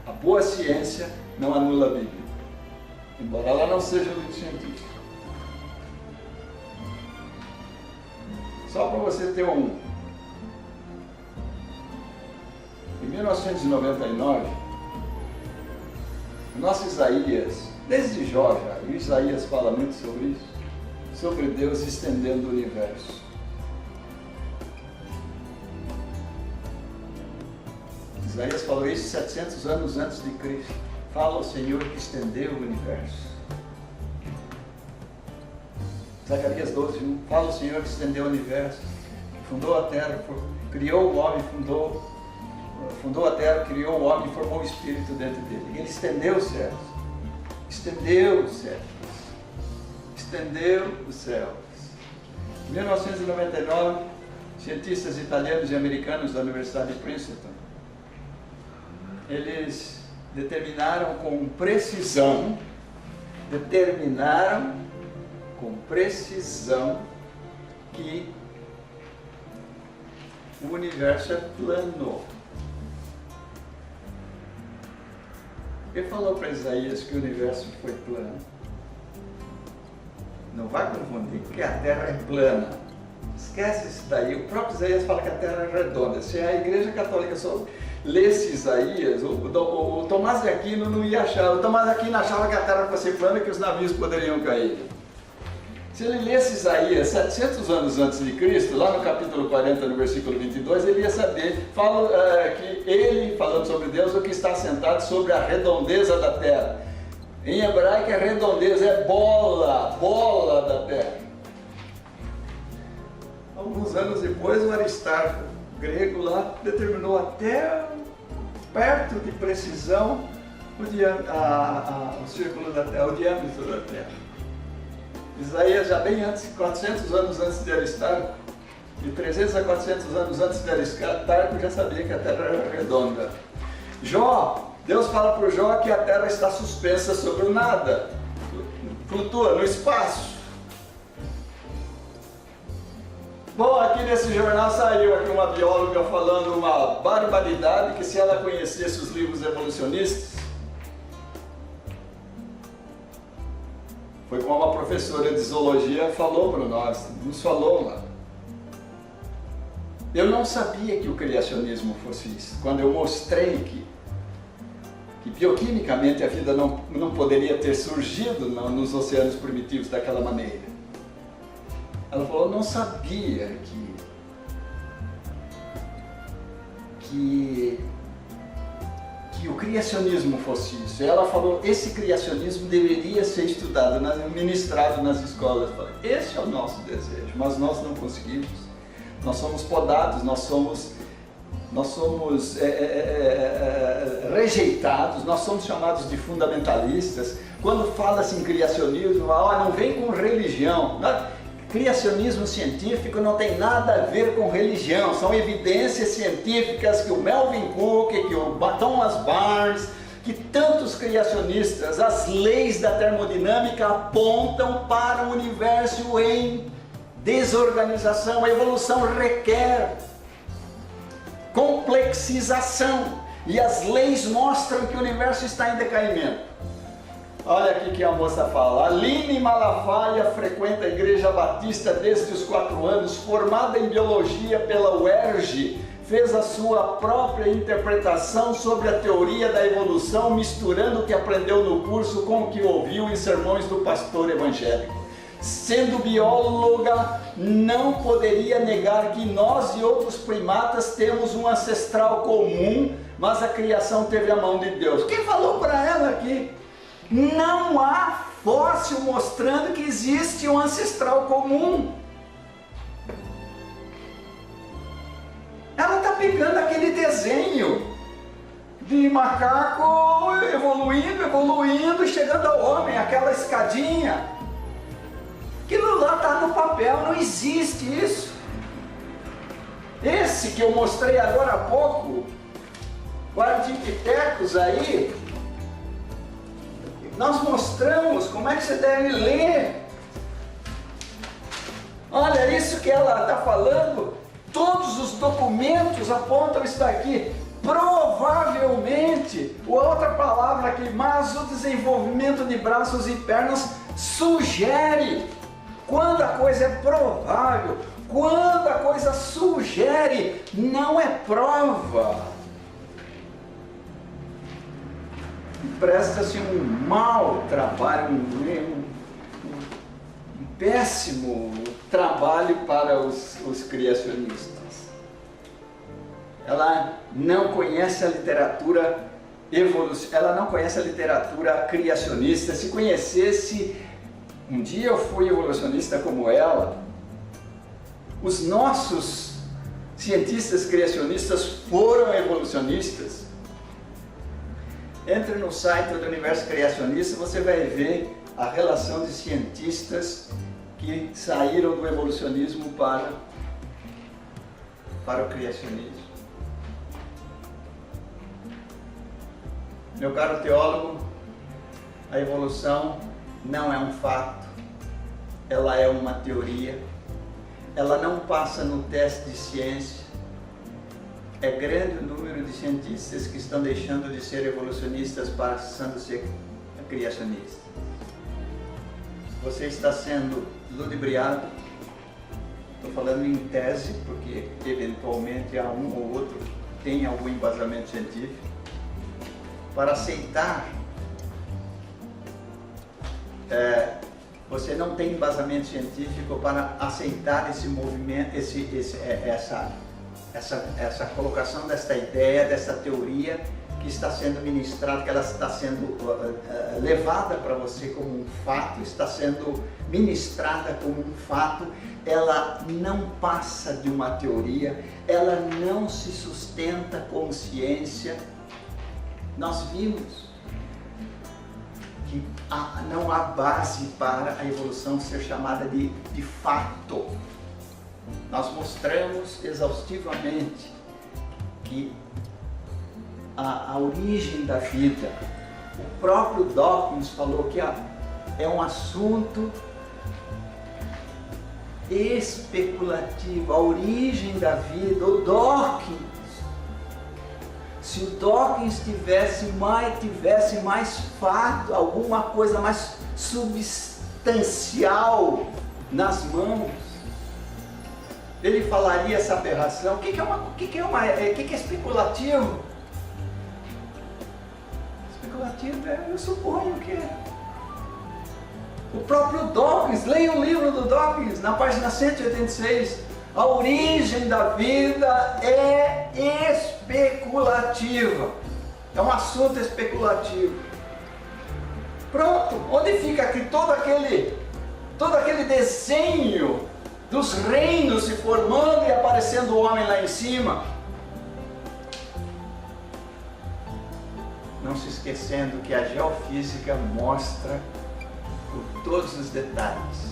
A boa ciência não anula a Bíblia, embora ela não seja um livro científico. Só para você ter um... Em 1999, o nosso Isaías, desde Jó já, e Isaías fala muito sobre isso, sobre Deus estendendo o universo. Isaías falou isso 700 anos antes de Cristo. Fala ao Senhor que estendeu o universo. Zacarias 12:1. Fala ao Senhor que estendeu o universo, que fundou a terra, criou o homem, fundou a terra, criou o homem e formou o Espírito dentro dele. Ele estendeu os céus. Estendeu os céus. Estendeu os céus. Em 1999, cientistas italianos e americanos da Universidade de Princeton, eles determinaram com precisão que o universo é plano. Ele falou para Isaías que o universo foi plano. Não vai confundir que a Terra é plana. Esquece isso daí. O próprio Isaías fala que a Terra é redonda. Se a Igreja Católica só lesse Isaías, o Tomás de Aquino não ia achar. O Tomás de Aquino achava que a Terra fosse plana e que os navios poderiam cair. Se ele lesse Isaías 700 anos antes de Cristo, lá no capítulo 40, no versículo 22, ele ia saber, que ele, falando sobre Deus, o que está sentado sobre a redondeza da terra. Em hebraico é redondeza, é bola da terra. Alguns anos depois, o Aristarco, grego lá, determinou até perto de precisão o círculo da terra, o diâmetro da terra. Isaías, já bem antes, 400 anos antes de Aristarco, de 300 a 400 anos antes de Aristarco, já sabia que a Terra era redonda. Jó, Deus fala para o Jó que a Terra está suspensa sobre o nada, flutua no espaço. Bom, aqui nesse jornal saiu aqui uma bióloga falando uma barbaridade, que se ela conhecesse os livros evolucionistas, foi como uma professora de zoologia falou para nós, nos falou lá. Eu não sabia que o criacionismo fosse isso. Quando eu mostrei que bioquimicamente a vida não poderia ter surgido nos oceanos primitivos daquela maneira. Ela falou, eu não sabia que o criacionismo fosse isso. Ela falou, esse criacionismo deveria ser estudado, ministrado nas escolas. Eu falei, esse é o nosso desejo, mas nós não conseguimos. Nós somos podados, nós somos rejeitados, nós somos chamados de fundamentalistas. Quando fala-se em criacionismo, não vem com religião. Criacionismo científico não tem nada a ver com religião, são evidências científicas que o Melvin Cook, que o Thomas Barnes, que tantos criacionistas, as leis da termodinâmica apontam para o universo em desorganização. A evolução requer complexização e as leis mostram que o universo está em decaimento. Olha aqui que a moça fala: Aline Malafaia frequenta a Igreja Batista desde os 4 anos, formada em Biologia pela UERJ, fez a sua própria interpretação sobre a teoria da evolução, misturando o que aprendeu no curso com o que ouviu em sermões do pastor evangélico. Sendo bióloga, não poderia negar que nós e outros primatas temos um ancestral comum, mas a criação teve a mão de Deus. Quem falou para ela aqui? Não há fóssil mostrando que existe um ancestral comum. Ela está pegando aquele desenho de macaco evoluindo, chegando ao homem, aquela escadinha. Aquilo lá está no papel, não existe isso. Esse que eu mostrei agora há pouco, o Ardipithecus aí, nós mostramos como é que você deve ler. Olha isso que ela está falando. Todos os documentos apontam isso daqui. Provavelmente, outra palavra aqui, mas o desenvolvimento de braços e pernas sugere. Quando a coisa é provável, quando a coisa sugere, não é prova. Presta-se um mau trabalho, um péssimo trabalho para os criacionistas. Ela não conhece a literatura ela não conhece a literatura criacionista. Se conhecesse, um dia eu fui evolucionista como ela. Os nossos cientistas criacionistas foram evolucionistas. Entre no site do Universo Criacionista, você vai ver a relação de cientistas que saíram do evolucionismo para o criacionismo. Meu caro teólogo, a evolução não é um fato, ela é uma teoria, ela não passa no teste de ciência. É grande o número de cientistas que estão deixando de ser evolucionistas passando a ser criacionistas. Você está sendo ludibriado, estou falando em tese, porque eventualmente há um ou outro que tem algum embasamento científico, para aceitar. Você não tem embasamento científico para aceitar esse movimento, essa colocação desta ideia, dessa teoria que está sendo ministrada, que ela está sendo levada para você como um fato, está sendo ministrada como um fato. Ela não passa de uma teoria, ela não se sustenta com ciência. Nós vimos que não há base para a evolução ser chamada de fato. Nós mostramos exaustivamente que a origem da vida, o próprio Dawkins falou que é um assunto especulativo, a origem da vida. O Dawkins, se o Dawkins tivesse mais fato, alguma coisa mais substancial nas mãos, ele falaria essa aberração. O que é especulativo? Especulativo eu suponho que é. O próprio Dawkins, leia o livro do Dawkins, na página 186, a origem da vida é especulativa, é um assunto especulativo. Pronto, onde fica aqui todo aquele desenho dos reinos se formando e aparecendo o homem lá em cima? Não se esquecendo que a geofísica mostra por todos os detalhes.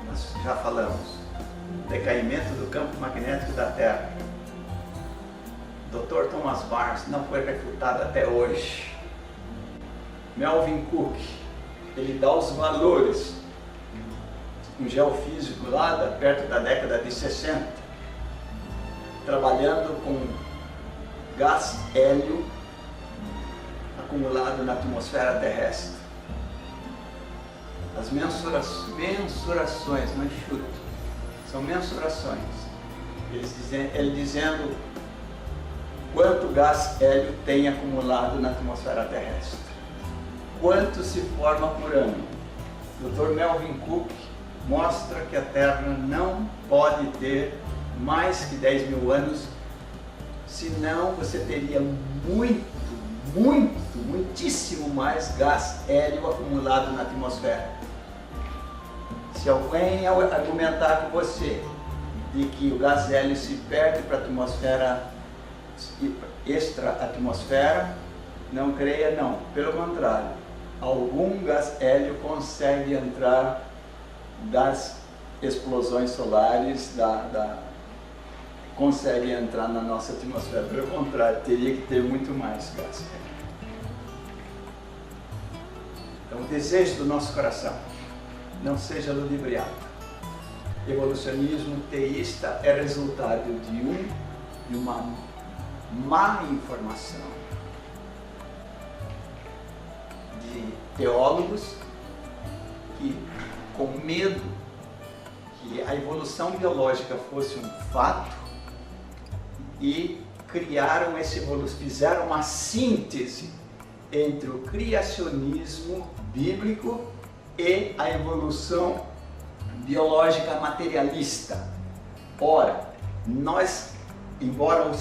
Nós já falamos, decaimento do campo magnético da Terra, Dr. Thomas Barnes não foi refutado até hoje. Melvin Cook, ele dá os valores, um geofísico lá perto da década de 60, trabalhando com gás hélio acumulado na atmosfera terrestre. As mensurações, não é chuto, são mensurações. Ele dizendo quanto gás hélio tem acumulado na atmosfera terrestre, quanto se forma por ano. O Dr. Melvin Cook mostra que a Terra não pode ter mais que 10 mil anos, senão você teria muitíssimo mais gás hélio acumulado na atmosfera. Se alguém argumentar com você de que o gás hélio se perde para a atmosfera, extra-atmosfera, não creia não. Pelo contrário, algum gás hélio consegue entrar das explosões solares, consegue entrar na nossa atmosfera. Pelo contrário, teria que ter muito mais gás hélio. Então, o desejo do nosso coração, não seja ludibriado. Evolucionismo teísta é resultado de uma má informação de teólogos que, com medo que a evolução biológica fosse um fato, e criaram fizeram uma síntese entre o criacionismo bíblico e a evolução biológica materialista. Ora, nós, embora o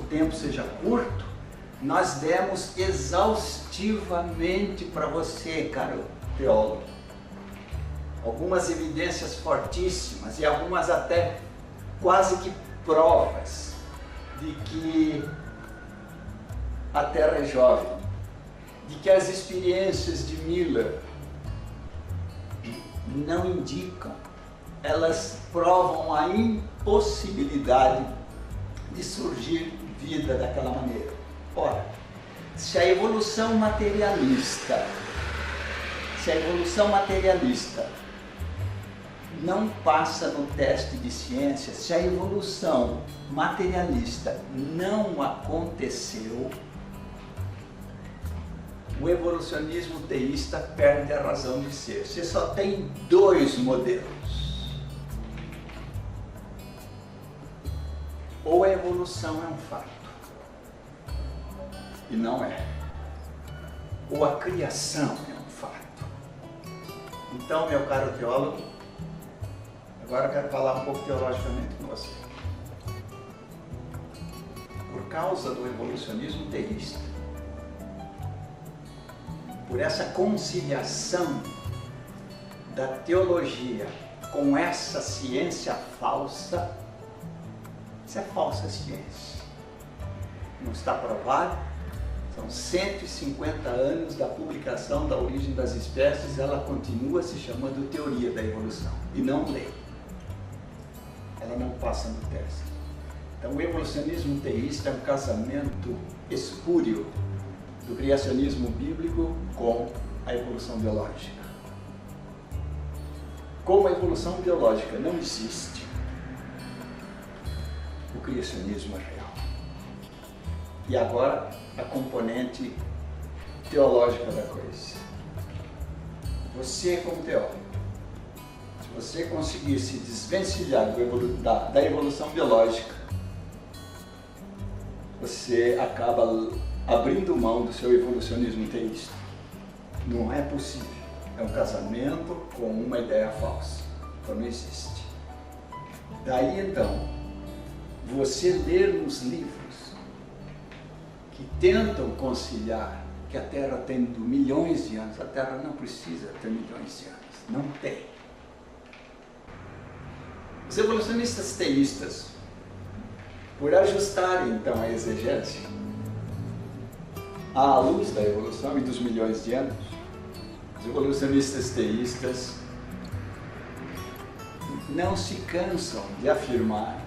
tempo seja curto, nós demos exaustivamente para você, caro teólogo, algumas evidências fortíssimas e algumas até quase que provas de que a Terra é jovem, de que as experiências de Miller não indicam, elas provam a impossibilidade de surgir vida daquela maneira. Ora, se a evolução materialista não passa no teste de ciência, se a evolução materialista não aconteceu, o evolucionismo teísta perde a razão de ser. Você só tem dois modelos. Ou a evolução é um fato, e não é. Ou a criação é um fato. Então, meu caro teólogo, agora eu quero falar um pouco teologicamente com você. Por causa do evolucionismo teísta, por essa conciliação da teologia com essa ciência falsa, isso é falsa ciência. Não está provado. São 150 anos da publicação da origem das espécies, ela continua se chamando teoria da evolução e não lei. Ela não passa no teste. Então, o evolucionismo teísta é um casamento espúrio do criacionismo bíblico com a evolução biológica. Como a evolução biológica não existe, o criacionismo é real. E agora, a componente teológica da coisa. Você, como teólogo, se você conseguir se desvencilhar da evolução biológica, você acaba abrindo mão do seu evolucionismo teísta. Não é possível. É um casamento com uma ideia falsa. Então não existe. Daí então, você ler nos livros que tentam conciliar que a Terra tem milhões de anos, a Terra não precisa ter milhões de anos. Não tem. Os evolucionistas teístas, por ajustarem então a exegese à luz da evolução e dos milhões de anos, os evolucionistas teístas não se cansam de afirmar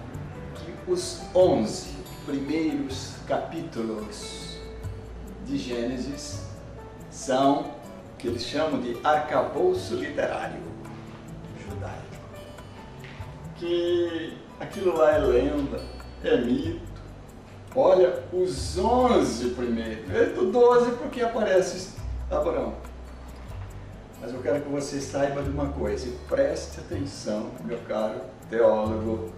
que os 11 primeiros capítulos de Gênesis são o que eles chamam de arcabouço literário judaico. Que aquilo lá é lenda, é mito. Olha, os 11 primeiros, o 12 porque aparece Abraão. Mas eu quero que você saiba de uma coisa, e preste atenção, meu caro teólogo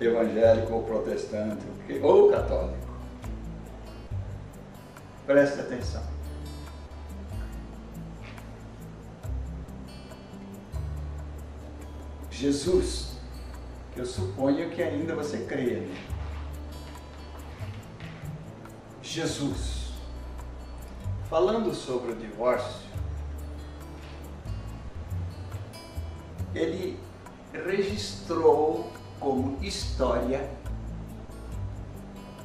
evangélico ou protestante, ou católico. Preste atenção. Jesus, que eu suponho que ainda você crê, né? Jesus, falando sobre o divórcio, ele registrou como história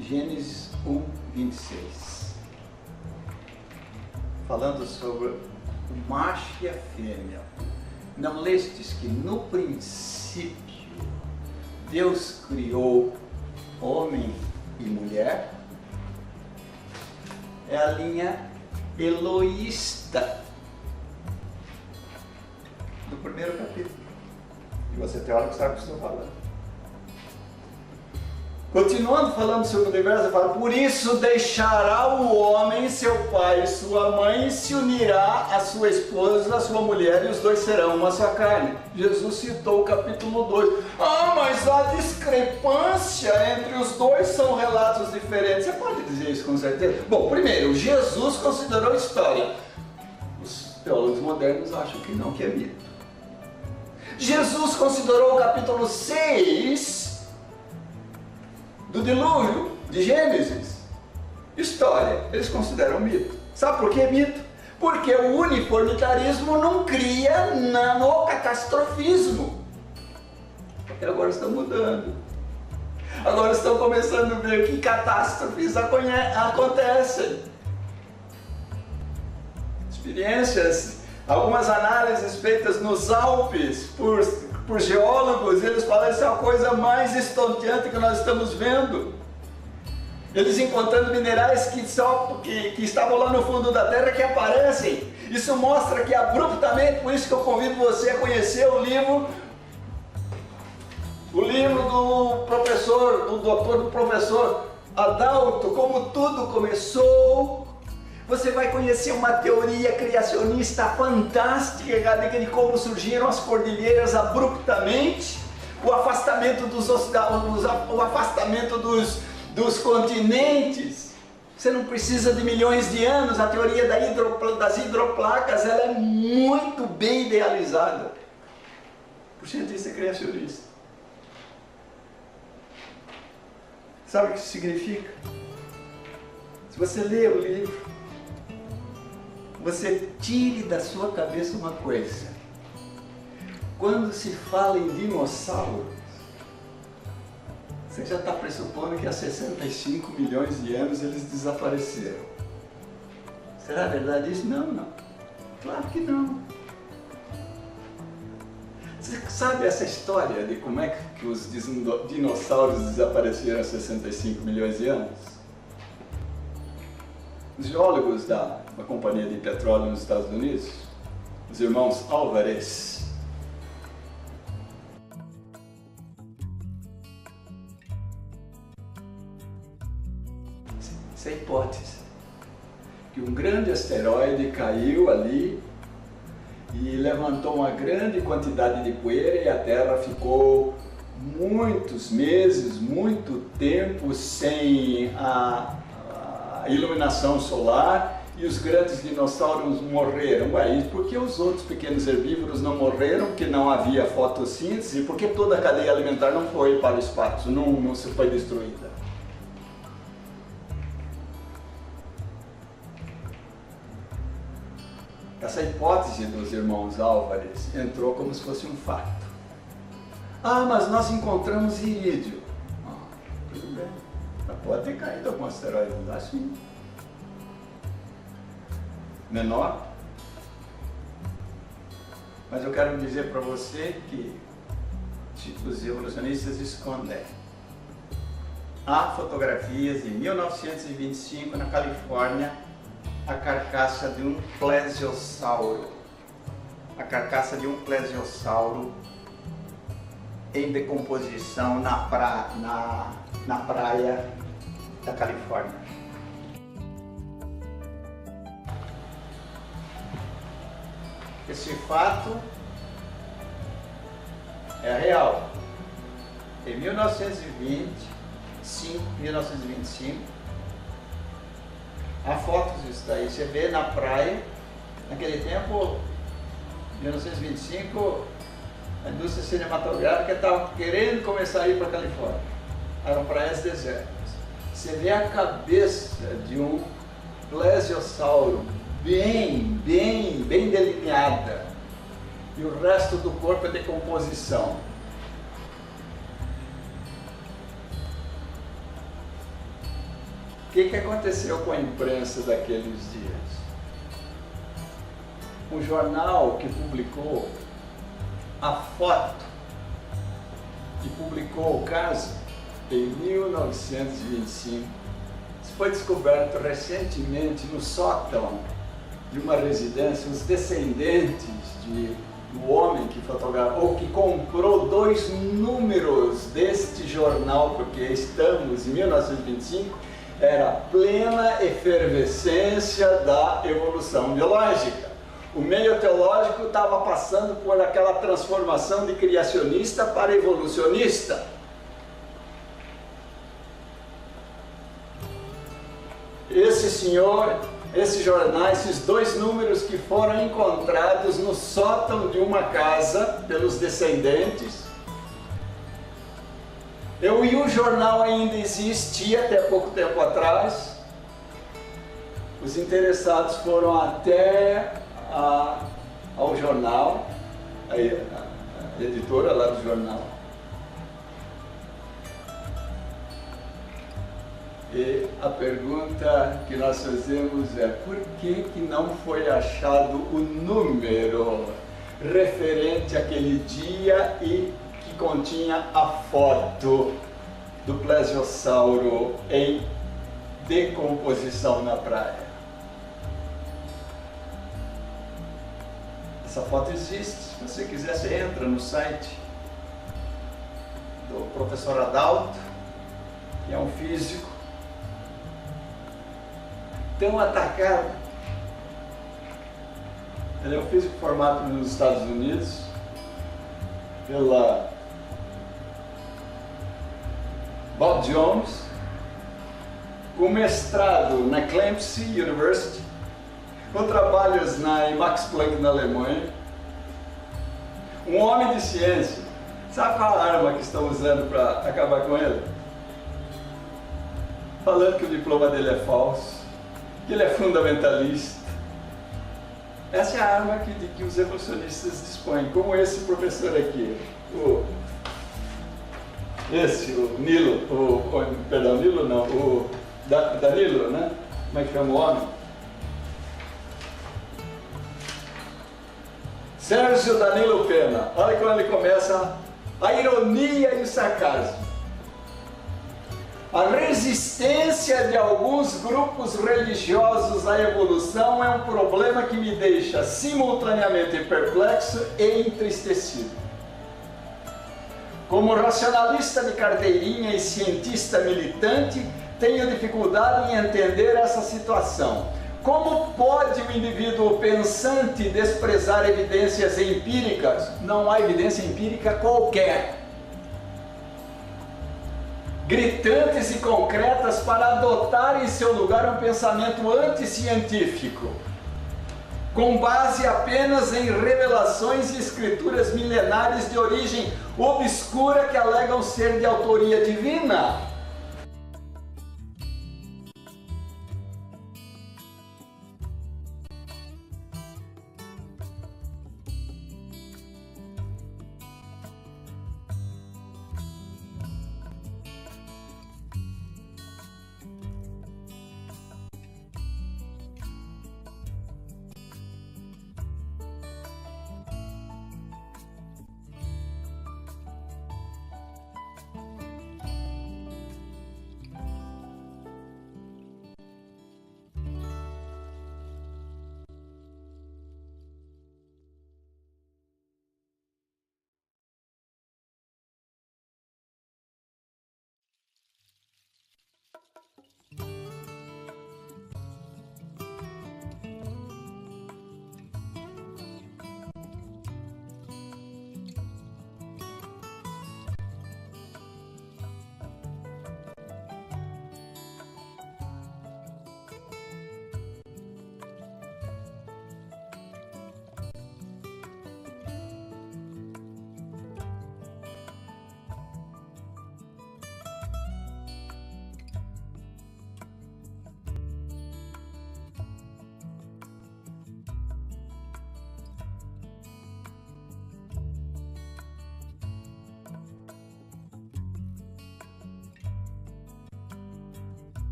Gênesis 1, 26. Falando sobre o macho e a fêmea. Não lestes que no princípio Deus criou homem e mulher? É a linha eloísta do primeiro capítulo. E você teórico sabe o que estou falando. Continuando falando sobre o universo, fala: por isso deixará o homem seu pai e sua mãe, e se unirá à sua esposa, à sua mulher, e os dois serão uma só carne. Jesus citou o capítulo 2. Ah, mas a discrepância entre os dois são relatos diferentes. Você pode dizer isso com certeza? Bom, primeiro, Jesus considerou história. Os teólogos modernos acham que não, que é mito. Jesus considerou o capítulo 6 do dilúvio de Gênesis história. Eles consideram mito. Sabe por que mito? Porque o uniformitarismo não cria no catastrofismo. Porque agora estão mudando. Agora estão começando a ver que catástrofes acontecem. Experiências, algumas análises feitas nos Alpes por geólogos, eles falam que isso é a coisa mais estonteante que nós estamos vendo. Eles encontrando minerais que estavam lá no fundo da terra, que aparecem. Isso mostra que abruptamente, por isso que eu convido você a conhecer o livro do professor Adalto, Como Tudo Começou. Você vai conhecer uma teoria criacionista fantástica de como surgiram as cordilheiras abruptamente, o afastamento dos continentes. Você não precisa de milhões de anos. A teoria das hidroplacas, ela é muito bem idealizada por cientista criacionista. Sabe o que isso significa? Se você ler o livro, você tire da sua cabeça uma coisa. Quando se fala em dinossauros, você já está pressupondo que há 65 milhões de anos eles desapareceram. Será verdade isso? Não. Claro que não. Você sabe essa história de como é que os dinossauros desapareceram há 65 milhões de anos? Os geólogos da companhia de petróleo nos Estados Unidos, os irmãos Álvarez, essa é a hipótese, que um grande asteroide caiu ali e levantou uma grande quantidade de poeira, e a Terra ficou muitos meses, muito tempo sem a iluminação solar, e os grandes dinossauros morreram. Ué, e por que os outros pequenos herbívoros não morreram? Porque não havia fotossíntese, porque toda a cadeia alimentar não foi para o espaço, não se foi destruída. Essa hipótese dos irmãos Álvarez entrou como se fosse um fato. Ah, mas nós encontramos irídio. Tudo bem, mas pode ter caído algum asteroide lá, sim. Menor. Mas eu quero dizer para você que os evolucionistas escondem. há fotografias de 1925 na Califórnia, a carcaça de um plesiosauro. A carcaça de um plesiosauro em decomposição na praia da Califórnia. Esse fato é real. Em 1925, há fotos disso daí. Você vê na praia, naquele tempo, 1925, a indústria cinematográfica estava querendo começar a ir para a Califórnia. Eram praias desertas. Você vê a cabeça de um plesiosauro bem delineada. E o resto do corpo é decomposição. O que aconteceu com a imprensa daqueles dias? O jornal que publicou a foto e publicou o caso em 1925, isso foi descoberto recentemente no sótão de uma residência. Os descendentes do homem que fotografou, ou que comprou 2 números deste jornal, porque estamos em 1925, era plena efervescência da evolução biológica. O meio teológico estava passando por aquela transformação de criacionista para evolucionista. Esse senhor, esse jornal, esses 2 números que foram encontrados no sótão de uma casa pelos descendentes, e o jornal ainda existia até pouco tempo atrás. Os interessados foram até ao jornal, a editora lá do jornal, e a pergunta que nós fazemos é: por que não foi achado o número referente àquele dia e que continha a foto do plesiosauro em decomposição na praia? Essa foto existe. Se você quiser, você entra no site do professor Adalto, que é um físico tão atacado. Ele é um físico formado nos Estados Unidos pela Bob Jones, com mestrado na Clemson University, com trabalhos na Max Planck na Alemanha. Um homem de ciência. Sabe qual a arma que estão usando para acabar com ele? Falando que o diploma dele é falso, que ele é fundamentalista. Essa é a arma de que os evolucionistas dispõem, como esse professor aqui, o Danilo, né? Como é que chama o homem? Sérgio Danilo Pena. Olha como ele começa a ironia e o sarcasmo. A resistência de alguns grupos religiosos à evolução é um problema que me deixa simultaneamente perplexo e entristecido. Como racionalista de carteirinha e cientista militante, tenho dificuldade em entender essa situação. Como pode o indivíduo pensante desprezar evidências empíricas? Não há evidência empírica qualquer, gritantes e concretas, para adotar em seu lugar um pensamento anticientífico, com base apenas em revelações e escrituras milenares de origem obscura que alegam ser de autoria divina.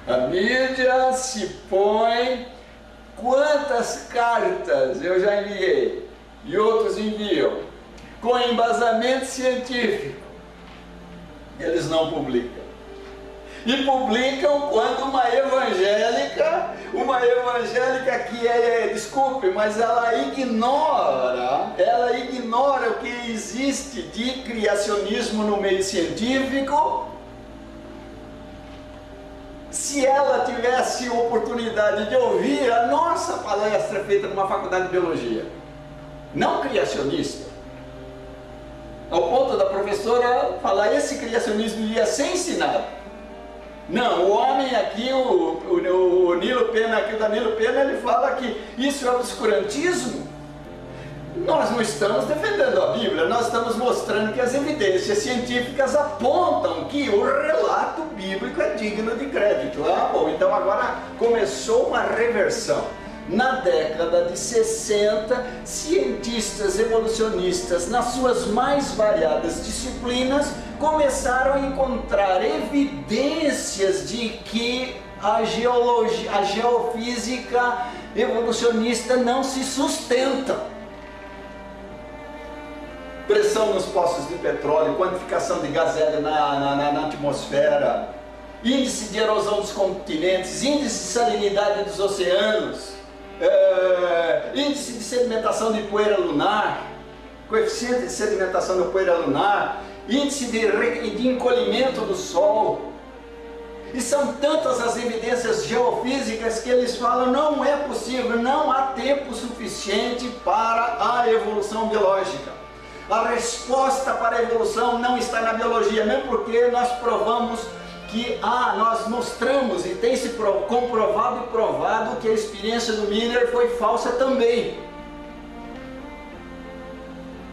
A mídia se põe, quantas cartas eu já enviei e outros enviam, com embasamento científico, eles não publicam. E publicam quando uma evangélica que desculpe, mas ela ignora o que existe de criacionismo no meio científico. Se ela tivesse oportunidade de ouvir a nossa palestra feita numa faculdade de biologia, não criacionista, ao ponto da professora falar esse criacionismo devia ser ensinado. Não, o homem aqui, o Nilo Pena, aqui o Danilo Pena, ele fala que isso é obscurantismo. Nós não estamos defendendo a Bíblia, nós estamos mostrando que as evidências científicas apontam que o relato bíblico é digno de crédito. Ah, bom, então agora começou uma reversão. Na década de 60, cientistas evolucionistas, nas suas mais variadas disciplinas, começaram a encontrar evidências de que a geofísica evolucionista não se sustenta. Pressão nos poços de petróleo, quantificação de gás hélio na atmosfera, índice de erosão dos continentes, índice de salinidade dos oceanos, índice de sedimentação de poeira lunar, coeficiente de sedimentação de poeira lunar, índice de encolhimento do Sol. E são tantas as evidências geofísicas que eles falam não é possível, não há tempo suficiente para a evolução biológica. A resposta para a evolução não está na biologia, mesmo porque nós provamos que nós mostramos e tem se comprovado e provado que a experiência do Miller foi falsa também.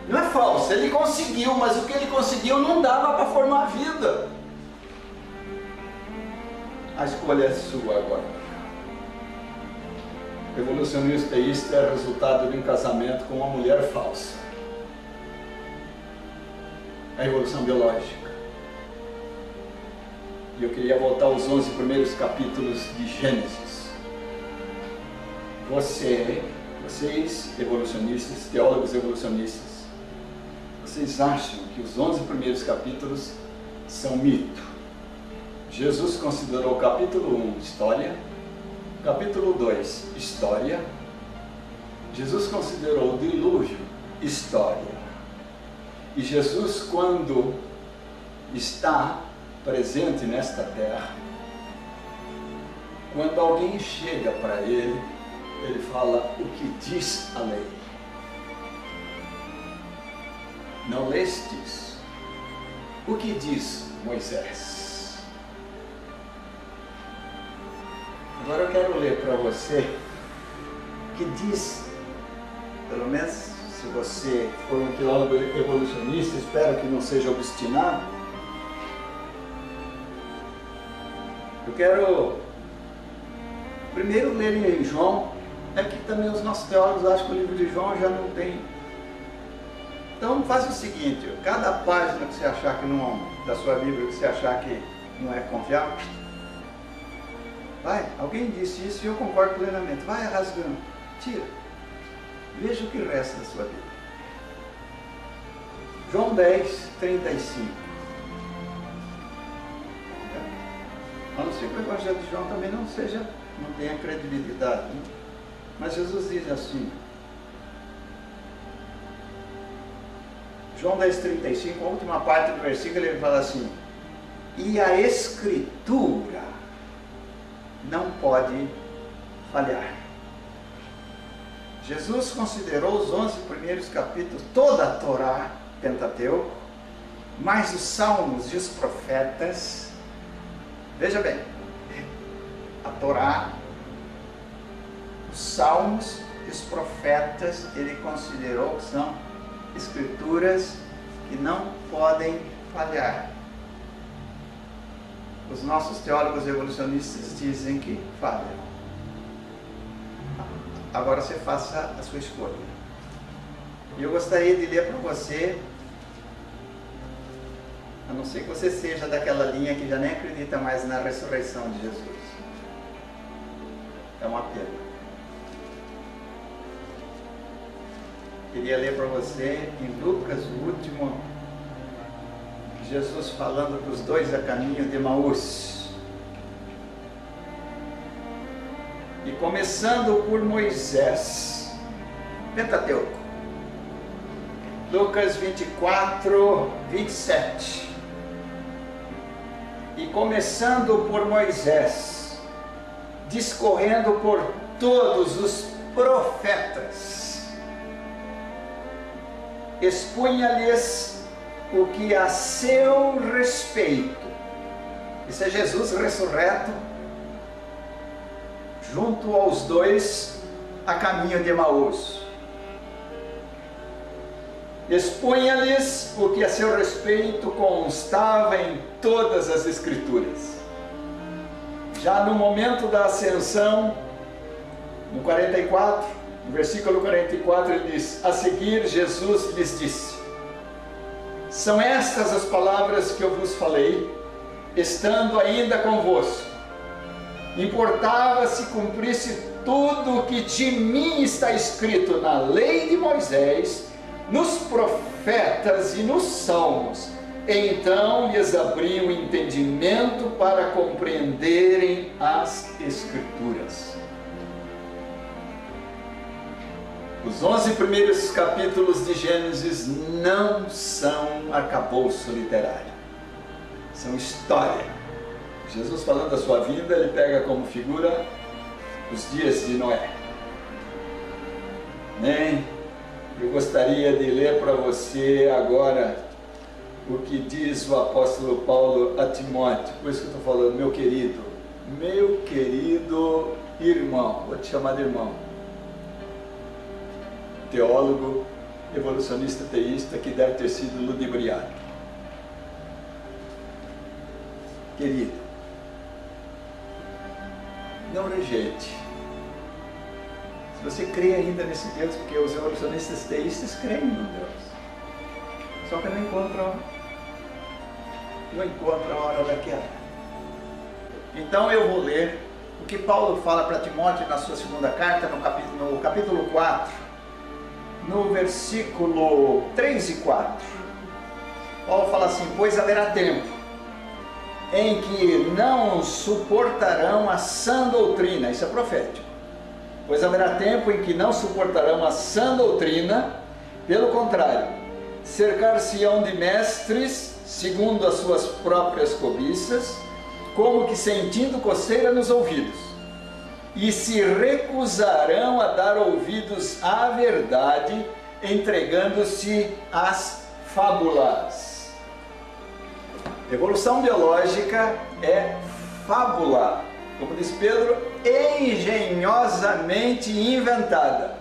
Não é falsa, ele conseguiu, mas o que ele conseguiu não dava para formar vida. A escolha é sua agora. O evolucionismo teísta é resultado de um casamento com uma mulher falsa. A evolução biológica. E eu queria voltar aos 11 primeiros capítulos de Gênesis. Vocês evolucionistas, teólogos evolucionistas, vocês acham que os 11 primeiros capítulos são mito? Jesus considerou o capítulo 1 história, capítulo 2 história. Jesus considerou o dilúvio história. E Jesus, quando está presente nesta terra, quando alguém chega para ele, ele fala o que diz a lei. Não lestes o que diz Moisés? Agora eu quero ler para você o que diz, pelo menos se você for um teólogo evolucionista, espero que não seja obstinado. Eu quero primeiro ler em João, é que também os nossos teólogos acham que o livro de João já não tem. Então faz o seguinte, cada página que você achar que não, da sua Bíblia que você achar que não é confiável, vai, alguém disse isso e eu concordo plenamente, vai rasgando, tira, veja o que resta da sua Bíblia. João 10, 35. A não ser que o Evangelho de João também não tenha credibilidade, né? Mas Jesus diz assim, João 10, 35, a última parte do versículo, ele fala assim, e a Escritura não pode falhar. Jesus considerou os 11 primeiros capítulos, toda a Torá, Pentateuco, mais os Salmos e os Profetas. Veja bem, a Torá, os Salmos e os Profetas, ele considerou que são escrituras que não podem falhar. Os nossos teólogos evolucionistas dizem que falham. Agora você faça a sua escolha. E eu gostaria de ler para você, a não ser que você seja daquela linha que já nem acredita mais na ressurreição de Jesus. É uma pena. Queria ler para você em Lucas, o último, Jesus falando para os dois a caminho de Emaús. E começando por Moisés, Pentateuco. Lucas 24, 27. E começando por Moisés, discorrendo por todos os profetas, expunha-lhes o que a seu respeito, isso é Jesus ressurreto, junto aos dois a caminho de Emaús. Expunha-lhes o que a seu respeito constava em todas as Escrituras. Já no momento da ascensão, no 44, no versículo 44, ele diz: a seguir Jesus lhes disse: são estas as palavras que eu vos falei, estando ainda convosco. Importava se cumprisse tudo o que de mim está escrito na lei de Moisés, nos profetas e nos salmos. Então lhes abri o entendimento para compreenderem as Escrituras. Os 11 primeiros capítulos de Gênesis não são arcabouço literário, são história. Jesus falando da sua vida, ele pega como figura os dias de Noé. Amém? Eu gostaria de ler para você agora o que diz o apóstolo Paulo a Timóteo. Por isso que eu estou falando, meu querido irmão, vou te chamar de irmão, teólogo, evolucionista teísta, que deve ter sido ludibriado. Querido, não rejeite. Se você crê ainda nesse Deus, porque os evolucionistas teístas creem no Deus, só que não encontram a hora da queda. Então eu vou ler o que Paulo fala para Timóteo na sua segunda carta, no capítulo 4, no versículo 3 e 4. Paulo fala assim: pois haverá tempo em que não suportarão a sã doutrina. Isso é profético. Pois haverá tempo em que não suportarão a sã doutrina, pelo contrário, cercar-se-ão de mestres, segundo as suas próprias cobiças, como que sentindo coceira nos ouvidos, e se recusarão a dar ouvidos à verdade, entregando-se às fábulas. Evolução biológica é fábula, como diz Pedro, engenhosamente inventada.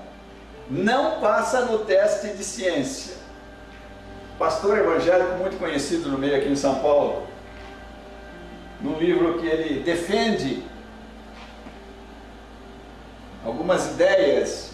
Não passa no teste de ciência. Pastor evangélico muito conhecido no meio aqui em São Paulo, num livro que ele defende algumas ideias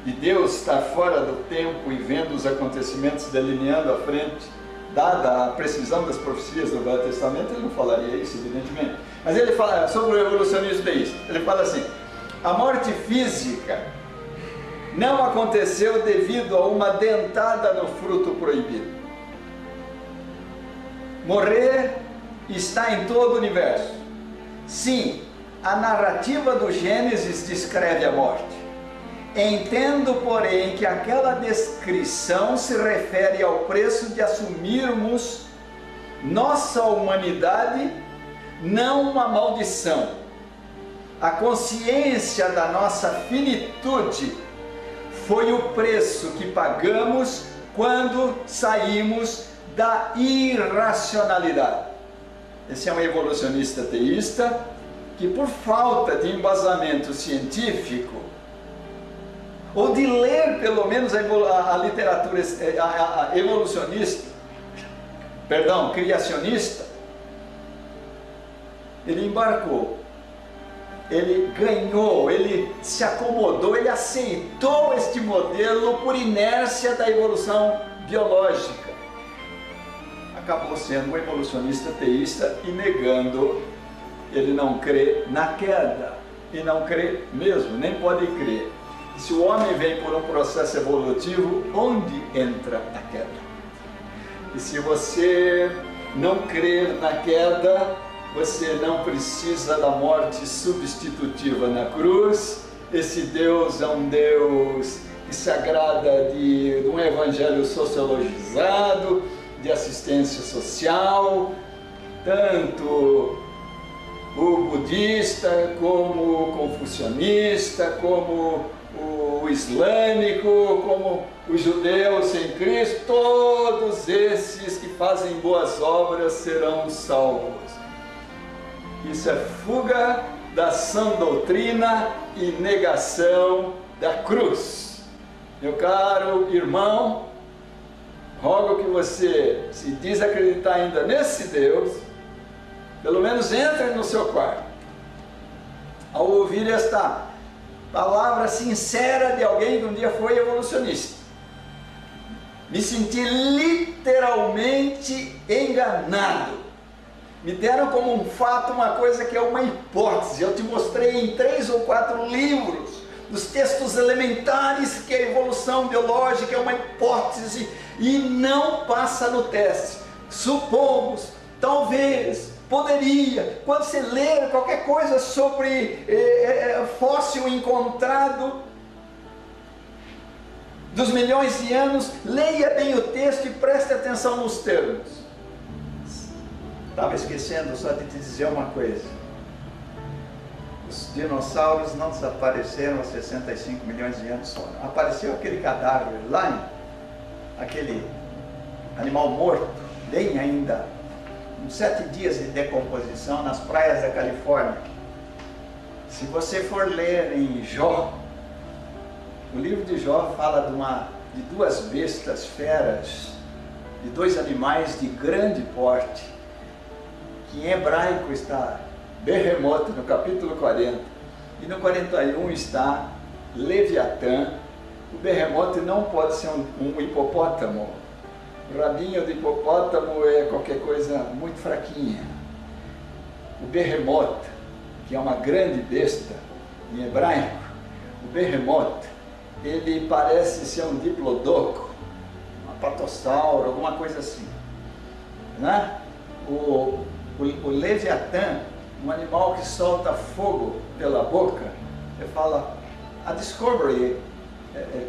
de Deus estar fora do tempo e vendo os acontecimentos delineando à frente, dada a precisão das profecias do Velho Testamento, ele não falaria isso, evidentemente. Mas ele fala sobre o evolucionismo teísta. Ele fala assim: a morte física não aconteceu devido a uma dentada no fruto proibido. Morrer está em todo o universo. Sim, a narrativa do Gênesis descreve a morte. Entendo, porém, que aquela descrição se refere ao preço de assumirmos nossa humanidade, não uma maldição. A consciência da nossa finitude foi o preço que pagamos quando saímos da irracionalidade. Esse é um evolucionista teísta que, por falta de embasamento científico, ou de ler pelo menos a literatura evolucionista, criacionista, ele embarcou, ele ganhou, ele se acomodou, ele aceitou este modelo por inércia da evolução biológica. Acabou sendo um evolucionista teísta e negando, ele não crê na queda, e não crê mesmo, nem pode crer. Se o homem vem por um processo evolutivo, onde entra a queda? E se você não crer na queda, você não precisa da morte substitutiva na cruz. Esse Deus é um Deus que se agrada de um evangelho sociologizado, de assistência social. Tanto o budista, como o confucionista, como o islâmico, como os judeus sem Cristo, todos esses que fazem boas obras serão salvos. Isso é fuga da sã doutrina e negação da cruz. Meu caro irmão, rogo que você, se diz acreditar ainda nesse Deus, pelo menos entre no seu quarto, ao ouvir esta palavra sincera de alguém que um dia foi evolucionista. Me senti literalmente enganado. Me deram como um fato uma coisa que é uma hipótese. Eu te mostrei em 3 ou 4 livros, dos textos elementares, que a evolução biológica é uma hipótese e não passa no teste. Supomos, talvez, poderia, quando você ler qualquer coisa sobre fóssil encontrado dos milhões de anos, leia bem o texto e preste atenção nos termos. Estava esquecendo só de te dizer uma coisa: os dinossauros não desapareceram há 65 milhões de anos só. Apareceu aquele cadáver lá, aquele animal morto, bem ainda, uns 7 dias de decomposição nas praias da Califórnia. Se você for ler em Jó, o livro de Jó fala de 2 bestas feras, de 2 animais de grande porte, que em hebraico está Behemoth no capítulo 40, e no 41 está Leviatã. O Behemoth não pode ser um hipopótamo. O rabinho do hipopótamo é qualquer coisa muito fraquinha. O Behemoth, que é uma grande besta em hebraico, o Behemoth, ele parece ser um diplodoco, um apatossauro, alguma coisa assim, né? O Leviatã, um animal que solta fogo pela boca. Ele fala, a Discovery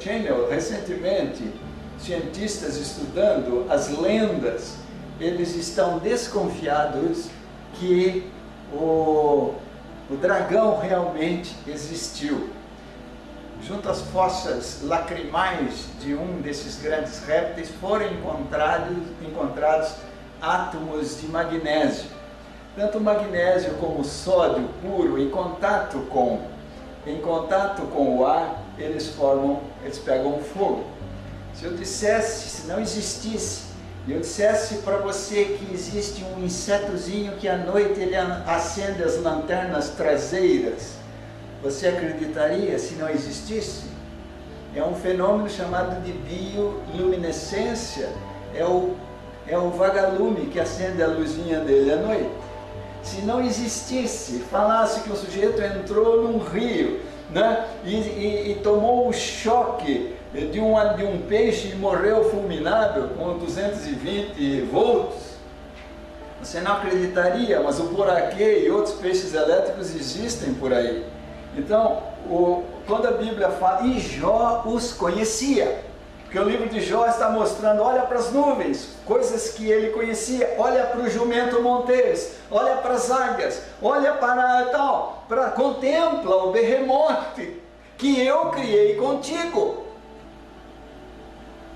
Channel, recentemente, cientistas estudando as lendas, eles estão desconfiados que o dragão realmente existiu. Junto às fossas lacrimais de um desses grandes répteis foram encontrados átomos de magnésio. Tanto o magnésio como o sódio puro, em contato com o ar, eles pegam fogo. Se eu dissesse, se não existisse, e eu dissesse para você que existe um insetozinho que à noite ele acende as lanternas traseiras, você acreditaria se não existisse? é um fenômeno chamado de bioluminescência, é o vagalume que acende a luzinha dele à noite. Se não existisse, falasse que o sujeito entrou num rio, né, e tomou o choque de um peixe e morreu fulminado com 220 volts, você não acreditaria, mas o buraquê e outros peixes elétricos existem por aí. Então, quando a Bíblia fala, e Jó os conhecia, porque o livro de Jó está mostrando, olha para as nuvens, coisas que ele conhecia, olha para o jumento montês, olha para as águias, olha contempla o berremote que eu criei contigo.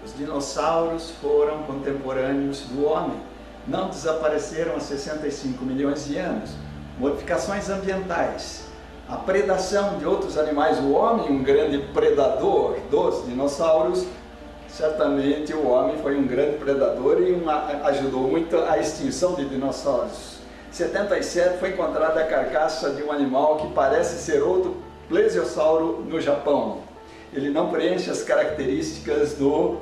Os dinossauros foram contemporâneos do homem, não desapareceram há 65 milhões de anos. Modificações ambientais, a predação de outros animais, o homem, um grande predador dos dinossauros, certamente o homem foi um grande predador e ajudou muito a extinção de dinossauros. Em 77 foi encontrada a carcaça de um animal que parece ser outro plesiosauro no Japão. Ele não preenche as características do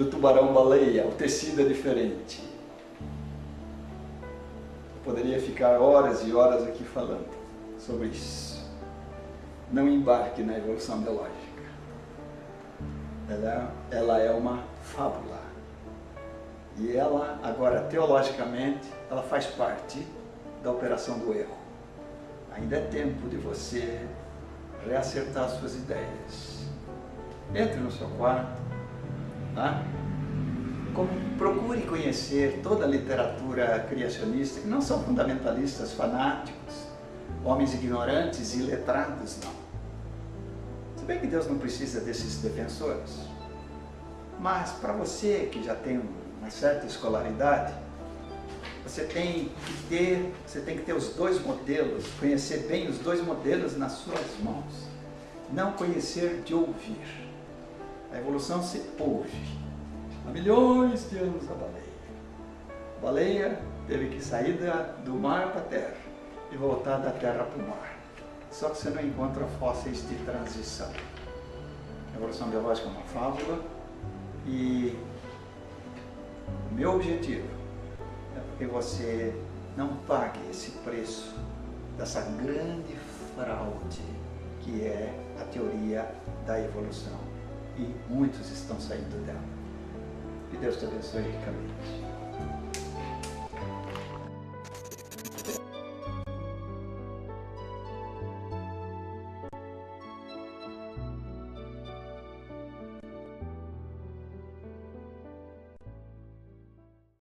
tubarão-baleia, o tecido é diferente. Eu poderia ficar horas e horas aqui falando sobre isso. Não embarque na evolução biológica. Ela é uma fábula. E ela, agora, teologicamente, ela faz parte da operação do erro. Ainda é tempo de você reacertar suas ideias. Entre no seu quarto, tá? Procure conhecer toda a literatura criacionista, que não são fundamentalistas fanáticos, homens ignorantes e letrados, não. Se bem que Deus não precisa desses defensores, mas para você que já tem uma certa escolaridade, você tem que ter os dois modelos, conhecer bem os dois modelos nas suas mãos, não conhecer de ouvir. A evolução se ouve. Há milhões de anos a baleia teve que sair do mar para a terra e voltar da terra para o mar. Só que você não encontra fósseis de transição. A evolução biológica é uma fábula e o meu objetivo é que você não pague esse preço dessa grande fraude que é a teoria da evolução. E muitos estão saindo dela. Que Deus te abençoe ricamente.